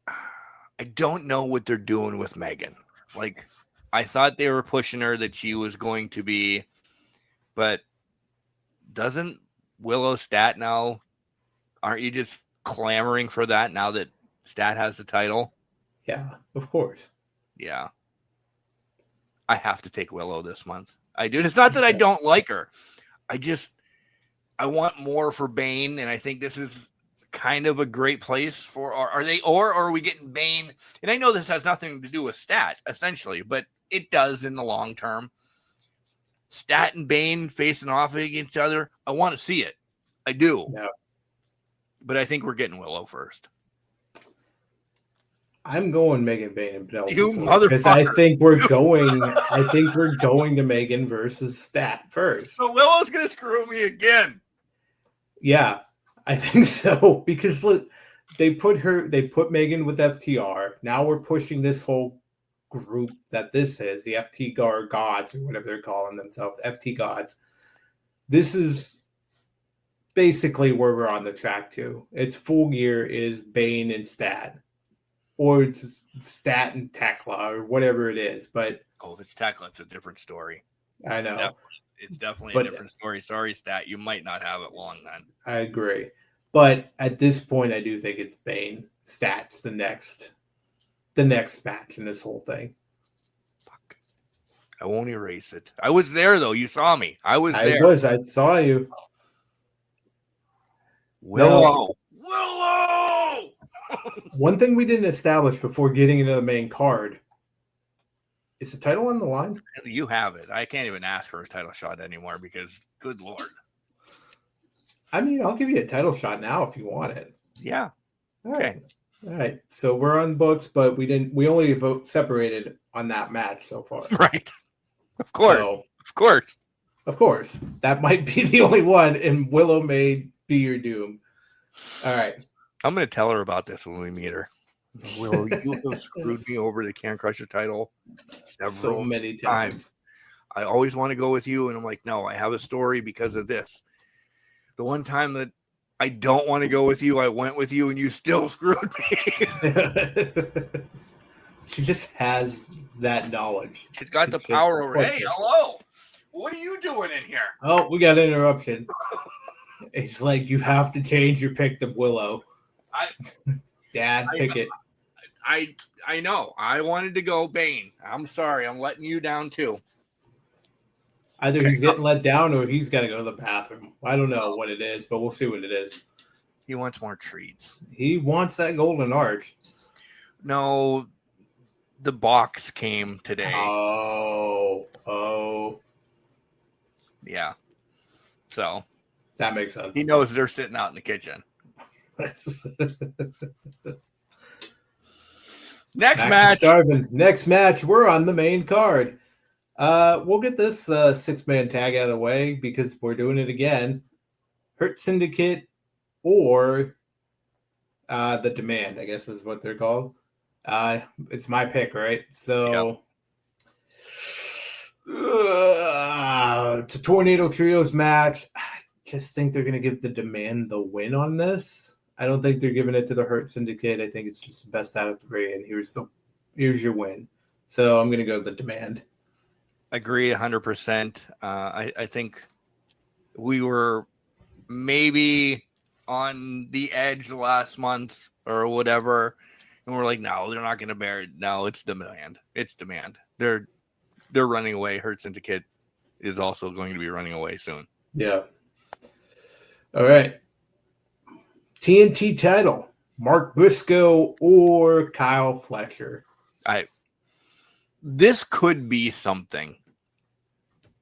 I don't know what they're doing with Megan. Like, I thought they were pushing her that she was going to be, but doesn't Willow Stat now? Aren't you just clamoring for that now that Stat has the title? Yeah, of course. Yeah. I have to take Willow this month. I do. It's not that I don't like her. I want more for Bane, and I think this is kind of a great place for. Or are we getting Bane? And I know this has nothing to do with Stat, essentially, but it does in the long term. Stat and Bane facing off against each other. I want to see it. I do. No. But I think we're getting Willow first. I'm going Megan Bane and Penelope You Ford, because I motherfucker. think we're going to Megan versus Stat first. So Willow's gonna screw me again. Yeah, I think so, because look, they put Megan with FTR. Now we're pushing this whole group that this is, the FTR gods, or whatever they're calling themselves, FT gods. This is basically where we're on the track to. It's Full Gear is Bane and Stat. Or it's Stat and Tekla, or whatever it is. But if it's Tekla, it's a different story. I know. It's definitely a different story. Sorry, Stat. You might not have it long then. I agree. But at this point, I do think it's Bane. Stat's the next match in this whole thing. Fuck. I won't erase it. I was there, though. You saw me. I there. I saw you. Willow. One thing we didn't establish before getting into the main card is the title on the line. You have it. I can't even ask for a title shot anymore because, good Lord. I mean, I'll give you a title shot now if you want it. Yeah. Okay. All right. So we're on books, but we only vote separated on that match so far. Right. Of course. So, of course. That might be the only one, and Willow may be your doom. All right. I'm going to tell her about this when we meet her. Willow, you have screwed me over the Can Crusher title so many times. I always want to go with you, and I'm like, no, I have a story because of this. The one time that I don't want to go with you, I went with you, and you still screwed me. She just has that knowledge. She's got the power over. Hey, hello. What are you doing in here? Oh, we got an interruption. It's like you have to change your pick to Willow. Dad, pick it. I know. I wanted to go Bane. I'm sorry. I'm letting you down too. Either he's getting let down or he's got to go to the bathroom. I don't know what it is, but we'll see what it is. He wants more treats. He wants that golden arch. No, the box came today. Oh. Yeah. So. That makes sense. He knows they're sitting out in the kitchen. Next match, we're on the main card. We'll get this 6-man tag out of the way because we're doing it again. Hurt Syndicate or the Demand, I guess is what they're called. It's my pick, right? So it's a Tornado Trios match. I just think they're going to give the Demand the win on this. I don't think they're giving it to the Hurt Syndicate. I think it's just the best out of 3, and here's your win. So I'm going to go the Demand. Agree 100%. I think we were maybe on the edge last month or whatever, and we're like, no, they're not going to bear it. No, it's Demand. It's Demand. They're running away. Hurt Syndicate is also going to be running away soon. Yeah. All right. TNT title, Mark Briscoe or Kyle Fletcher? This could be something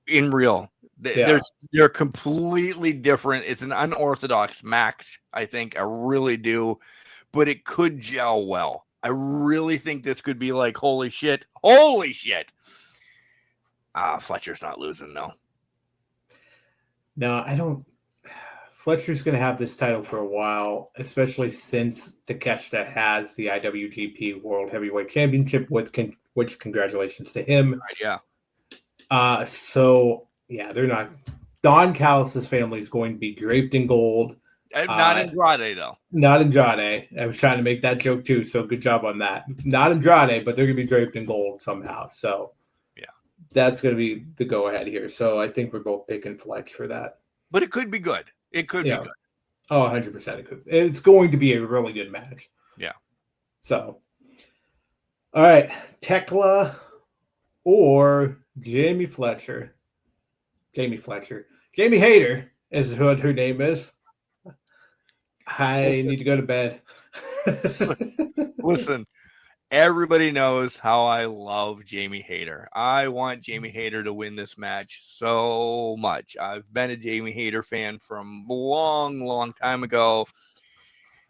in real. They're completely different. It's an unorthodox match, I think. I really do. But it could gel well. I really think this could be like, holy shit. Fletcher's not losing, no. No, I don't. Fletcher's going to have this title for a while, especially since Takeshita has the IWGP World Heavyweight Championship, which congratulations to him. Yeah. They're not. Don Callis' family is going to be draped in gold. Not Andrade, though. Not Andrade. I was trying to make that joke, too, so good job on that. Not Andrade, but they're going to be draped in gold somehow. So, yeah, that's going to be the go-ahead here. So, I think we're both picking Fletch for that. But it could be good. It could be good. Oh, 100% it could. It's going to be a really good match. Yeah. So, all right. Tekla or Jamie Hayter. is what her name is. I need to go to bed. Listen, everybody knows how I love Jamie Hayter. I want Jamie Hayter to win this match so much. I've been a Jamie Hayter fan from a long, long time ago.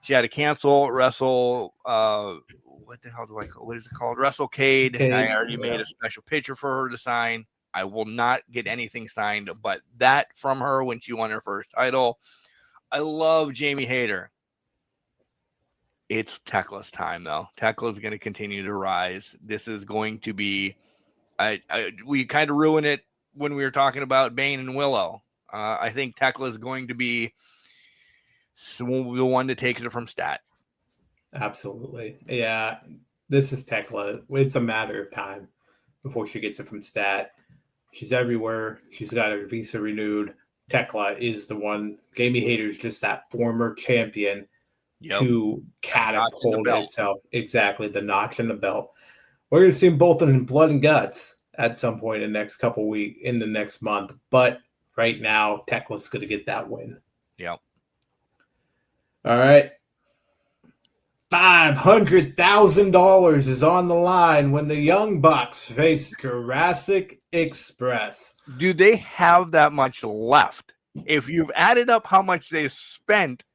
She had to cancel Wrestle. What the hell do I call? What is it called? WrestleCade. I already made a special picture for her to sign. I will not get anything signed, but that from her when she won her first title. I love Jamie Hayter. It's Tekla's time, though. Tekla's going to continue to rise. This is going to be. We kind of ruined it when we were talking about Bane and Willow. I think Tekla is going to be the one that takes it from Stat. Absolutely. Yeah, this is Tekla. It's a matter of time before she gets it from Stat. She's everywhere. She's got her visa renewed. Tekla is the one. Jamie Hayter is just that former champion to catapult itself. Exactly, the notch in the belt. We're going to see them both in blood and guts at some point in the next couple weeks, in the next month. But right now, Tekla's going to get that win. Yep. All right. $500,000 is on the line when the Young Bucks face Jurassic Express. Do they have that much left? If you've added up how much they've spent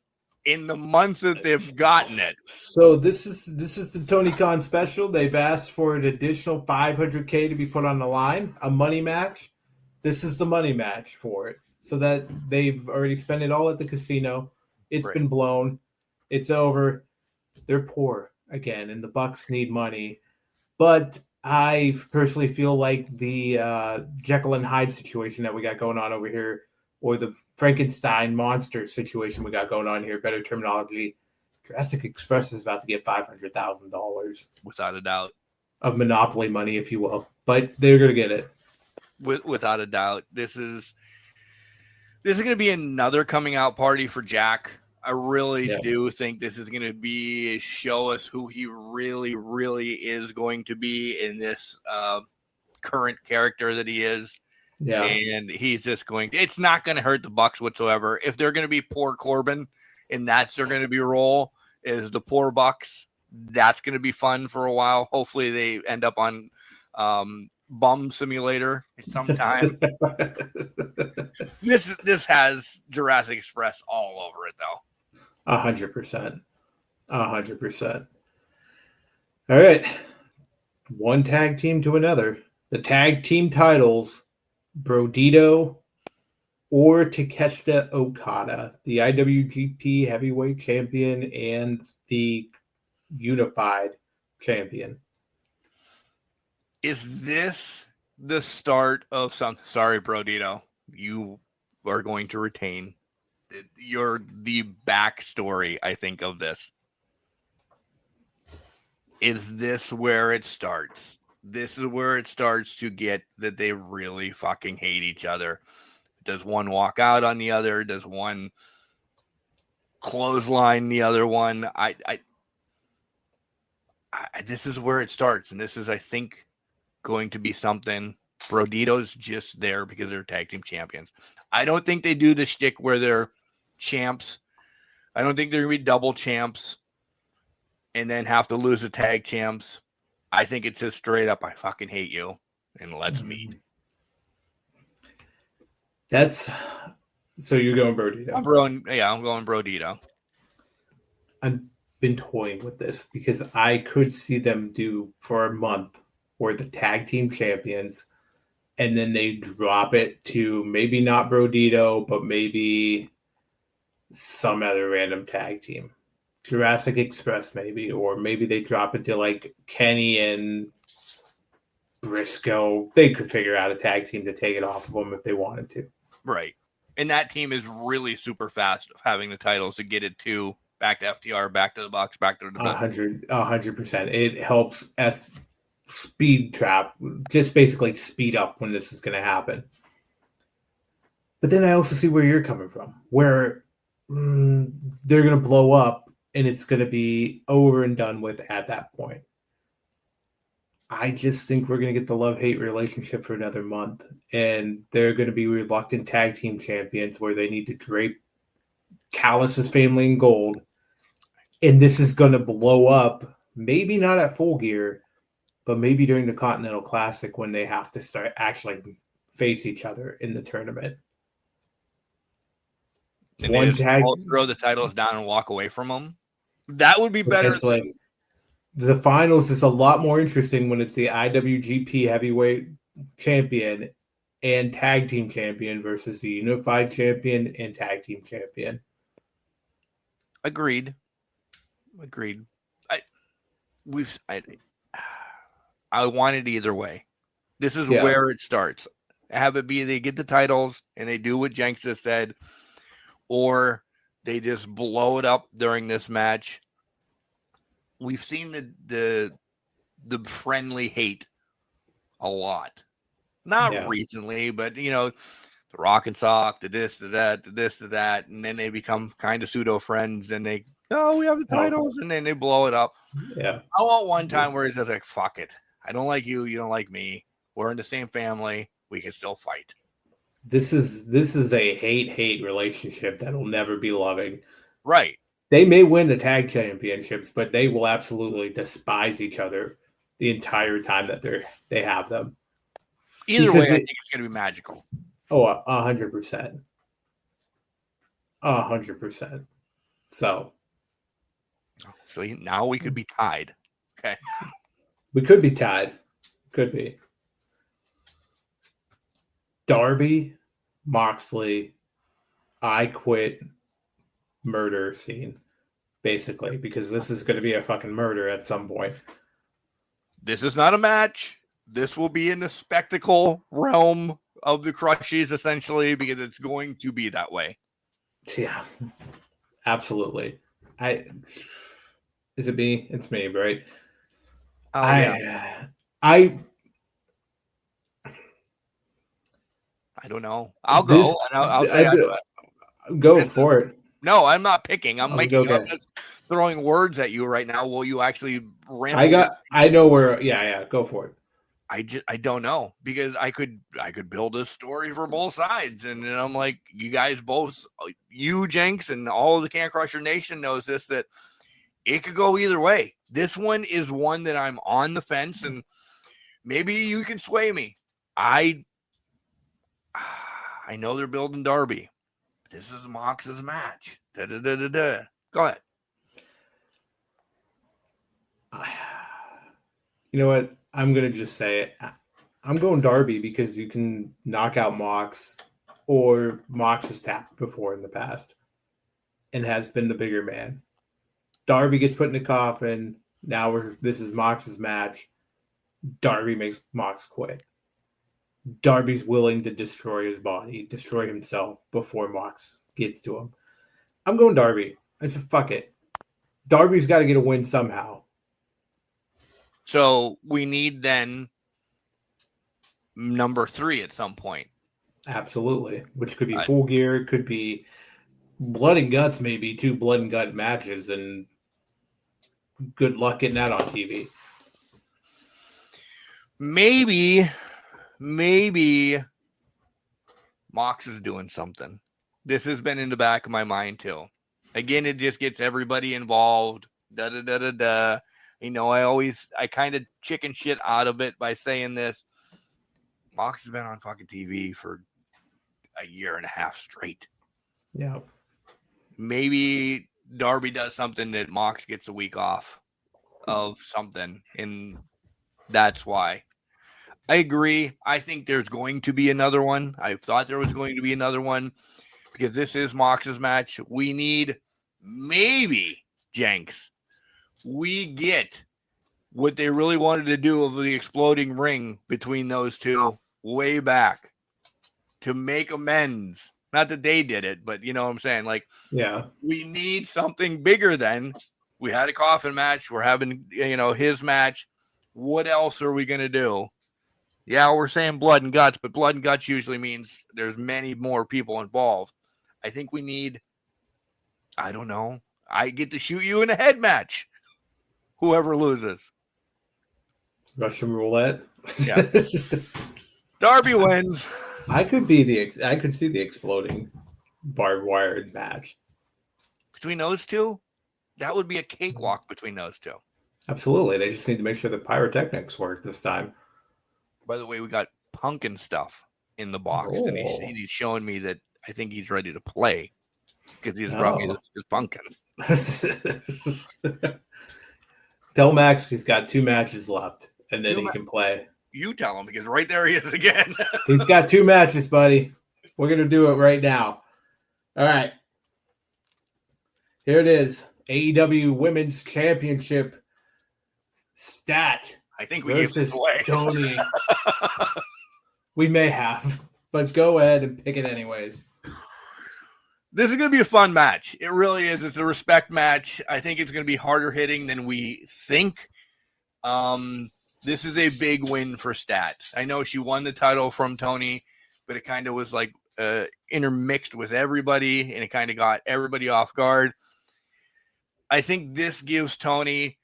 in the months that they've gotten it. So this is the Tony Khan special. They've asked for an additional $500K to be put on the line, a money match. This is the money match for it. So that they've already spent it all at the casino. It's been blown. It's over. They're poor again, and the Bucks need money. But I personally feel like the Jekyll and Hyde situation that we got going on over here, or the Frankenstein monster situation we got going on here, better terminology, Jurassic Express is about to get $500,000. Without a doubt. Of monopoly money, if you will. But they're going to get it. Without a doubt. This is going to be another coming out party for Jack. I really do think this is going to be show us who he really, really is going to be in this current character that he is. Yeah. And he's just going to, it's not going to hurt the Bucks whatsoever. If they're going to be poor Corbin and that's their going to be role is the poor Bucks, that's going to be fun for a while. Hopefully they end up on Bum Simulator sometime. This has Jurassic Express all over it though. 100%. 100%. All right. One tag team to another. The tag team titles, Brodito or Takeshita Okada, the IWGP Heavyweight Champion and the Unified Champion. Is this the start of some? Sorry, Brodito. You are going to retain. You're the backstory, I think, of this. Is this where it starts? This is where it starts to get that they really fucking hate each other. Does one walk out on the other? Does one clothesline the other one? I this is where it starts, and this is, I think, going to be something. Brodito's just there because they're tag team champions. I don't think they do the shtick where they're champs. I don't think they're going to be double champs and then have to lose the tag champs. I think it's just straight up, I fucking hate you, and let's meet. That's so you're going Brodito. I'm going Brodito. I've been toying with this because I could see them do for a month where the tag team champions, and then they drop it to maybe not Brodito, but maybe some other random tag team. Jurassic Express maybe, or maybe they drop it to like Kenny and Briscoe. They could figure out a tag team to take it off of them if they wanted to. Right. And that team is really super fast of having the titles to get it to back to FTR, back to the Bucks, back to the 100%. It helps speed trap, just basically speed up when this is going to happen. But then I also see where you're coming from, where they're going to blow up and it's going to be over and done with at that point. I just think we're going to get the love-hate relationship for another month. And they're going to be reluctant tag team champions where they need to drape Callus's family in gold. And this is going to blow up, maybe not at Full Gear, but maybe during the Continental Classic when they have to start actually face each other in the tournament. And One they just tag throw the titles down and walk away from them. That would be better. potentially. The finals is a lot more interesting when it's the IWGP Heavyweight Champion and Tag Team Champion versus the Unified Champion and Tag Team Champion. Agreed. I want it either way. This is where it starts. Have it be they get the titles and they do what Jenks just said, or they just blow it up during this match. We've seen the friendly hate a lot. Not recently, but the Rock and Sock, the this, the that, the this, the that, and then they become kind of pseudo friends, and we have the titles, and then they blow it up. Yeah, I want one time where it's just like, fuck it, I don't like you, you don't like me, we're in the same family, we can still fight. This is a hate relationship that'll never be loving. Right. They may win the tag championships, but they will absolutely despise each other the entire time that they have them. Either way, I think it's going to be magical. Oh, 100%. 100%. So now we could be tied. Okay. We could be tied. Could be. Darby, Moxley, I quit murder scene, basically, because this is going to be a fucking murder at some point. This is not a match. This will be in the spectacle realm of the Crushies, essentially, because it's going to be that way. Yeah, absolutely. Is it me? It's me, right? Oh, I don't know. I'll go. I'll say go for it. No, I'm not picking. I'm I'm just throwing words at you right now. Will you actually ramble? I know where. Yeah. Go for it. I don't know, because I could build a story for both sides, and then I'm like, you guys both, you Jenks and all of the Can Crusher Nation knows this, that it could go either way. This one is one that I'm on the fence, and maybe you can sway me. I know they're building Darby. This is Mox's match. Go ahead. You know what? I'm going to just say it. I'm going Darby because you can knock out Mox, or Mox has tapped before in the past and has been the bigger man. Darby gets put in the coffin. Now this is Mox's match. Darby makes Mox quit. Darby's willing to destroy his body, destroy himself before Mox gets to him. I'm going Darby. I just fuck it. Darby's got to get a win somehow. So we need then number 3 at some point. Absolutely. Which could be Full Gear, could be Blood and Guts, maybe 2 Blood and Gut matches, and good luck getting that on TV. Maybe Mox is doing something. This has been in the back of my mind too. Again, it just gets everybody involved. I kind of chicken shit out of it by saying this. Mox has been on fucking TV for a year and a half straight. Yeah. Maybe Darby does something that Mox gets a week off of something, and that's why. I agree. I think there's going to be another one. I thought there was going to be another one, because this is Mox's match. We need, maybe, Jenks, we get what they really wanted to do of the exploding ring between those two way back to make amends. Not that they did it, but you know what I'm saying? Like, yeah, we need something bigger than we had a coffin match. We're having, his match. What else are we going to do? Yeah, we're saying blood and guts, but blood and guts usually means there's many more people involved. I think we need, I don't know, I get to shoot you in a head match. Whoever loses. Russian roulette. Yeah. Darby wins. I could see the exploding barbed wire match. Between those two, that would be a cakewalk between those two. Absolutely. They just need to make sure the pyrotechnics work this time. By the way, we got pumpkin stuff in the box, and he's showing me that I think he's ready to play because he just brought me this pumpkin. Tell Max he's got 2 matches left, and then he can play. You tell him, because right there he is again. He's got 2 matches, buddy. We're going to do it right now. All right. Here it is. AEW Women's Championship stat. I think we gave this away. Tony. We may have, but go ahead and pick it anyways. This is going to be a fun match. It really is. It's a respect match. I think it's going to be harder hitting than we think. This is a big win for Stat. I know she won the title from Tony, but it kind of was like intermixed with everybody, and it kind of got everybody off guard. I think this gives Tony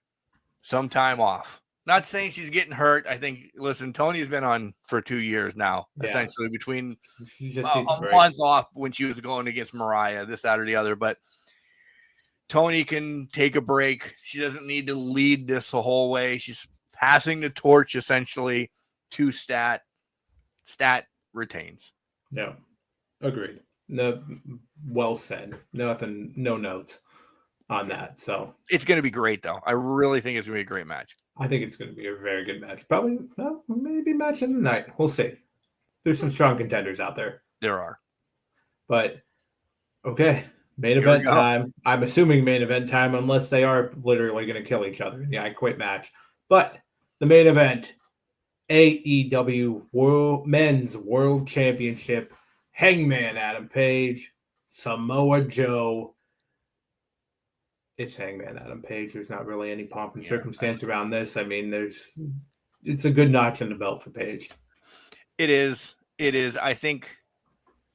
some time off. Not saying she's getting hurt. I think, listen, Tony's been on for 2 years now, essentially, between a month off when she was going against Mariah, this, that, or the other. But Tony can take a break. She doesn't need to lead this the whole way. She's passing the torch, essentially, to Stat. Stat retains. Yeah, agreed. No, well said. Nothing, no notes on that. So it's going to be great, though. I really think it's going to be a great match. I think it's going to be a very good match. Probably, well, maybe match of the night. We'll see. There's some strong contenders out there. There are. But, okay, main event time. I'm assuming main event time unless they are literally going to kill each other in the I Quit match. But the main event, AEW Men's World Championship, Hangman Adam Page, Samoa Joe. It's Hangman Adam Page. There's not really any pomp and circumstance around this. I mean, it's a good notch in the belt for Page. It is. It is. I think,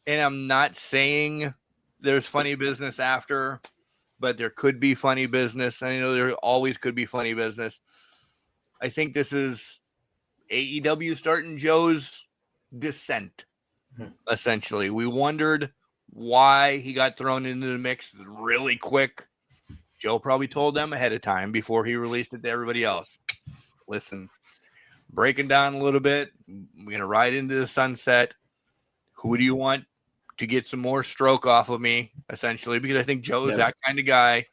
and I'm not saying there's funny business after, but there could be funny business. I know there always could be funny business. I think this is AEW starting Joe's descent, essentially. We wondered why he got thrown into the mix really quick. Joe probably told them ahead of time before he released it to everybody else. Listen, breaking down a little bit. We're going to ride into the sunset. Who do you want to get some more stroke off of me, essentially? Because I think Joe's that kind of guy.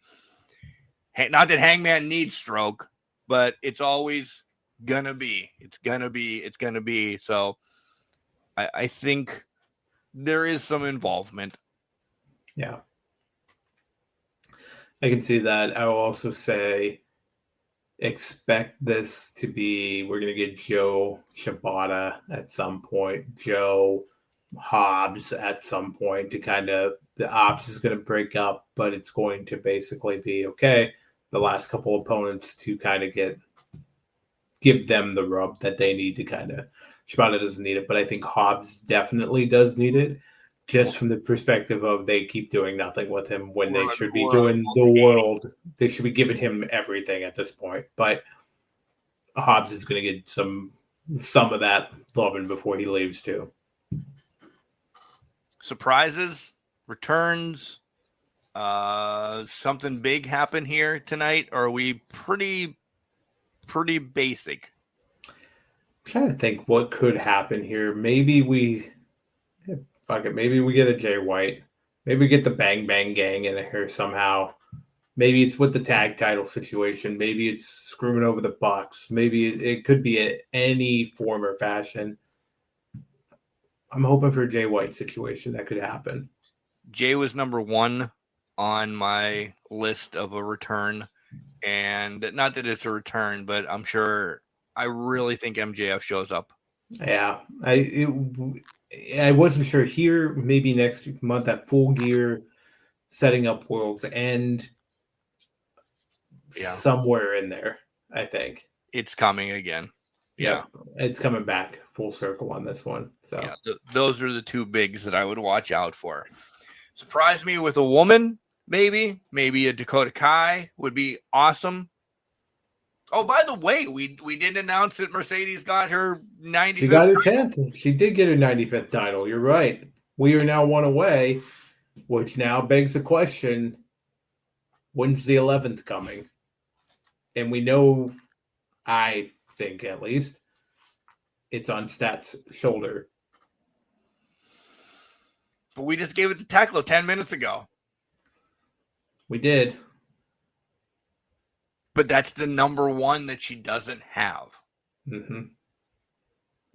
Not that Hangman needs stroke, but it's always going to be. It's going to be. So I think there is some involvement. Yeah. I can see that. I will also say expect this to be, we're going to get Joe Shibata at some point, Joe Hobbs at some point to kind of, the ops is going to break up, but it's going to basically be, okay, the last couple opponents to kind of give them the rub that they need to kind of, Shibata doesn't need it, but I think Hobbs definitely does need it. Just from the perspective of they keep doing nothing with him when they should be doing the world. They should be giving him everything at this point. But Hobbs is going to get some of that loving before he leaves too. Surprises, returns, something big happen here tonight? Or are we pretty basic? I'm trying to think what could happen here. Maybe maybe we get a Jay White. Maybe we get the Bang Bang Gang in here somehow. Maybe it's with the tag title situation. Maybe it's screwing over the Bucks. Maybe it could be any form or fashion. I'm hoping for a Jay White situation that could happen. Jay was number 1 on my list of a return. And not that it's a return, but I'm sure I really think MJF shows up. Yeah. I wasn't sure here, maybe next month at Full Gear, setting up World's End, somewhere in there, I think. It's coming again. Yeah. It's coming back full circle on this one. So those are the 2 bigs that I would watch out for. Surprise me with a woman, maybe a Dakota Kai would be awesome. Oh, by the way, we did announce that Mercedes got her 95th. She got her 10th. She did get her 95th title. You're right. We are now one away, which now begs the question, when's the 11th coming? And we know, I think at least, it's on Stat's shoulder. But we just gave it to Tekla 10 minutes ago. We did. But that's the number one that she doesn't have. Mm-hmm.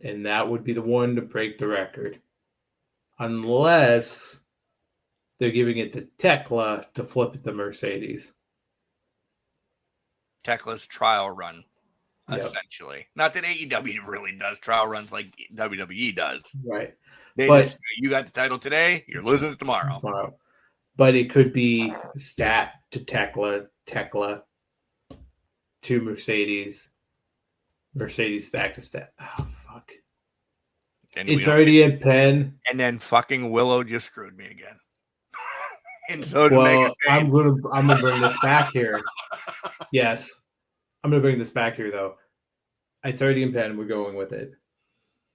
And that would be the one to break the record. Unless they're giving it to Tekla to flip it to Mercedes. Tekla's trial run, Yep. essentially. Not that AEW really does trial runs like WWE does. Right. But you got the title today, you're losing it tomorrow. But it could be Stat to Tekla, Tekla to Mercedes, Mercedes back to Stat. Oh, fuck. And it's already in pen. And then fucking Willow just screwed me again. And so well, I'm gonna bring this back here. Yes. I'm gonna bring this back here though. It's already in pen, we're going with it.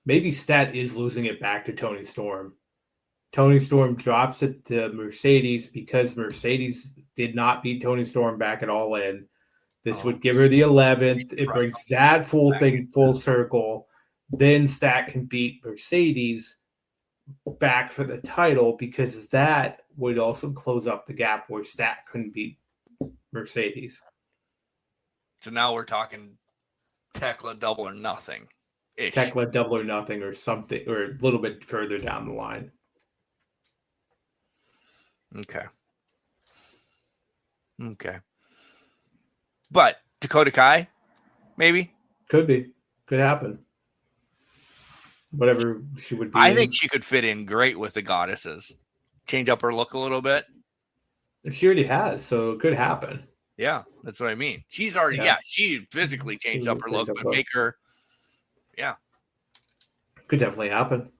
Maybe Stat is losing it back to Toni Storm. Toni Storm drops it to Mercedes because Mercedes did not beat Toni Storm back at All In. This would give her the 11th. It brings that full thing full circle. Then Stat can beat Mercedes back for the title because that would also close up the gap where Stat couldn't beat Mercedes. So now we're talking Tekla double or nothing. Tekla double or nothing or something, or a little bit further down the line. Okay. But Dakota Kai, maybe? Could be. Could happen. Whatever she would be. I think she could fit in great with the Goddesses. Change up her look a little bit. She already has, so it could happen. Yeah, that's what I mean. She's already, she physically changed up her look, but make her, Could definitely happen.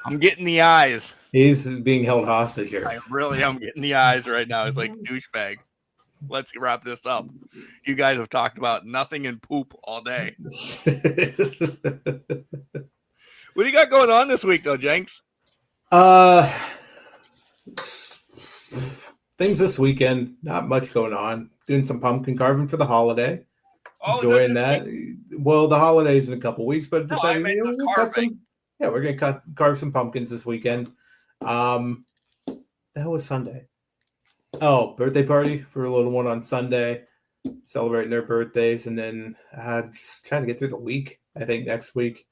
I'm getting the eyes. He's being held hostage here. I really am getting the eyes right now. It's like, douchebag. Let's wrap this up. You guys have talked about nothing and poop all day. What do you got going on this week, though, Jenks? Things this weekend. Not much going on. Doing some pumpkin carving for the holiday. Enjoying that. Well, the holiday's in a couple weeks, but decided we'll cut some. Yeah, we're gonna carve some pumpkins this weekend. That was Sunday. Oh, birthday party for a little one on Sunday, celebrating their birthdays, and then just trying to get through the week. I think next week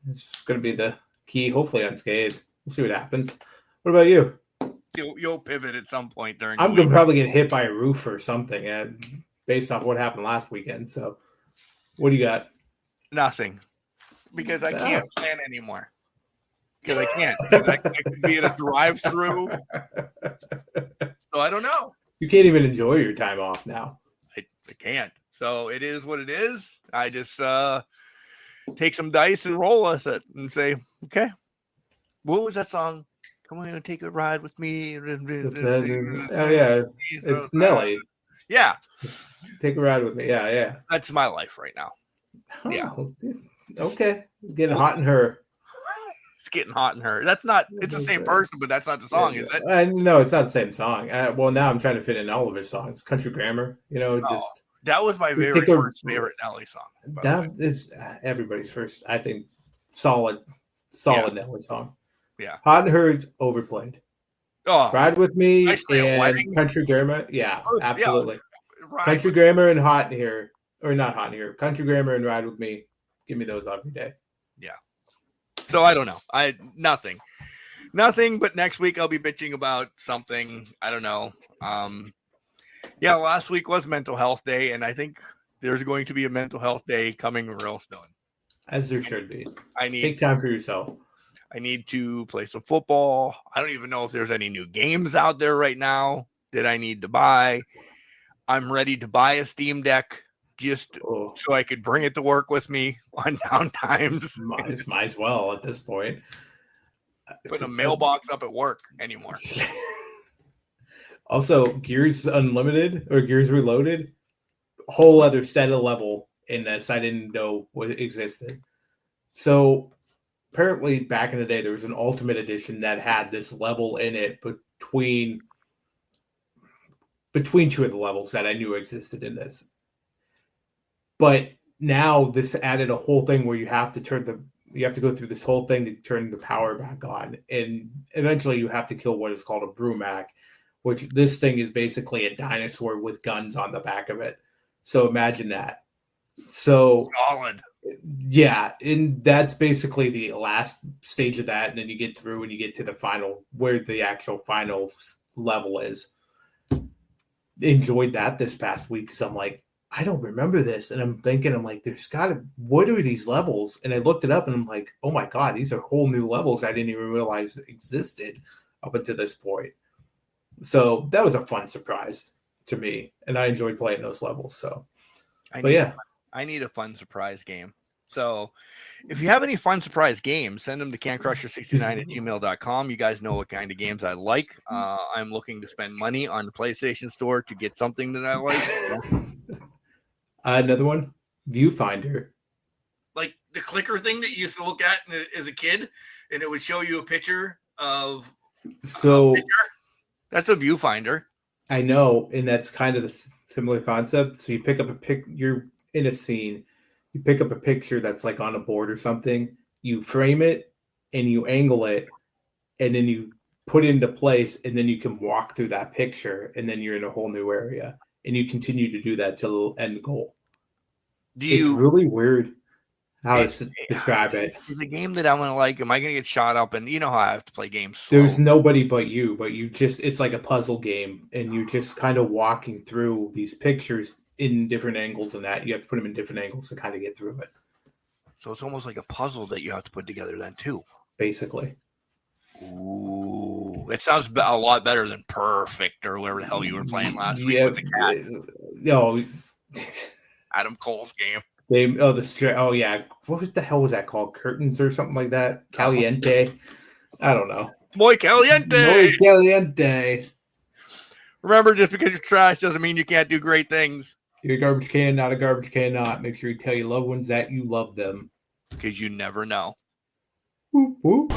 it's going to be the key. Hopefully unscathed. We'll see what happens. What about you? You'll pivot at some point during. I'm going to probably get hit by a roof or something, based off what happened last weekend. So, what do you got? Nothing, because I can't plan anymore. Because I can't. Because I could be at a drive-through. So I don't know. You can't even enjoy your time off now. I can't. So it is what it is. I just take some dice and roll with it and say, okay, what was that song? Come on and take a ride with me. Oh, yeah. It's Nelly. Yeah. Take a ride with me. Yeah. That's my life right now. Oh, yeah. Okay. Getting hot in her. It's getting hot in her. That's not, it's the same person, but that's not the song, is it? No, it's not the same song. Well, now I'm trying to fit in all of his songs. Country Grammar, just. That was my very first favorite Nelly song. That is everybody's first, I think, solid Nelly song. Yeah. Hot and Her's overplayed. Oh, Ride with Me and Country Grammar. Yeah, absolutely. Yeah. Country Grammar and Hot in Here, or not Hot in Here. Country Grammar and Ride with Me. Give me those every day. Yeah. So I don't know. Nothing. But next week I'll be bitching about something. I don't know. Last week was Mental Health Day, and I think there's going to be a Mental Health Day coming real soon. As there should be. Take time for yourself. I need to play some football. I don't even know if there's any new games out there right now that I need to buy. I'm ready to buy a Steam Deck just so I could bring it to work with me on down times. Might as well at this point. Put a mailbox up at work anymore. Also, Gears Unlimited or Gears Reloaded whole other set of level in this I didn't know what existed. So apparently back in the day, there was an Ultimate Edition that had this level in it between two of the levels that I knew existed in this. But now this added a whole thing where you have to go through this whole thing to turn the power back on. And eventually you have to kill what is called a Brumac, which this thing is basically a dinosaur with guns on the back of it. So imagine that. So Solid. yeah, and that's basically the last stage of that. And then you get through and you get to the final, where the actual final level is. Enjoyed that this past week because I'm like, I don't remember this. And I'm like, what are these levels? And I looked it up and I'm like, oh my God, these are whole new levels I didn't even realize existed up until this point. So that was a fun surprise to me. And I enjoyed playing those levels. So, I need a fun surprise game. So if you have any fun surprise games, send them to cancrusher69@gmail.com. You guys know what kind of games I like. I'm looking to spend money on the PlayStation Store to get something that I like. Another one, Viewfinder. Like the clicker thing that you used to look at as a kid, and it would show you a picture of. So that's a Viewfinder. I know, and that's kind of the similar concept. So you pick up you're in a scene, you pick up a picture that's like on a board or something, you frame it and you angle it, and then you put it into place, and then you can walk through that picture, and then you're in a whole new area, and you continue to do that till the end goal. It's really weird how to describe it. It's a game that I'm going to like. Am I going to get shot up? And you know how I have to play games slow. There's nobody but you it's like a puzzle game, and you're just kind of walking through these pictures in different angles, and that you have to put them in different angles to kind of get through it. So it's almost like a puzzle that you have to put together then too. Basically. Ooh, it sounds a lot better than Perfect or whatever the hell you were playing last week with the cat. Adam Cole's game. Yeah. What the hell was that called? Curtains or something like that? Caliente? I don't know. Muy caliente. Muy caliente. Remember, just because you're trash doesn't mean you can't do great things. You're a garbage can, not a garbage can, not. Make sure you tell your loved ones that you love them. Because you never know. Whoop, whoop.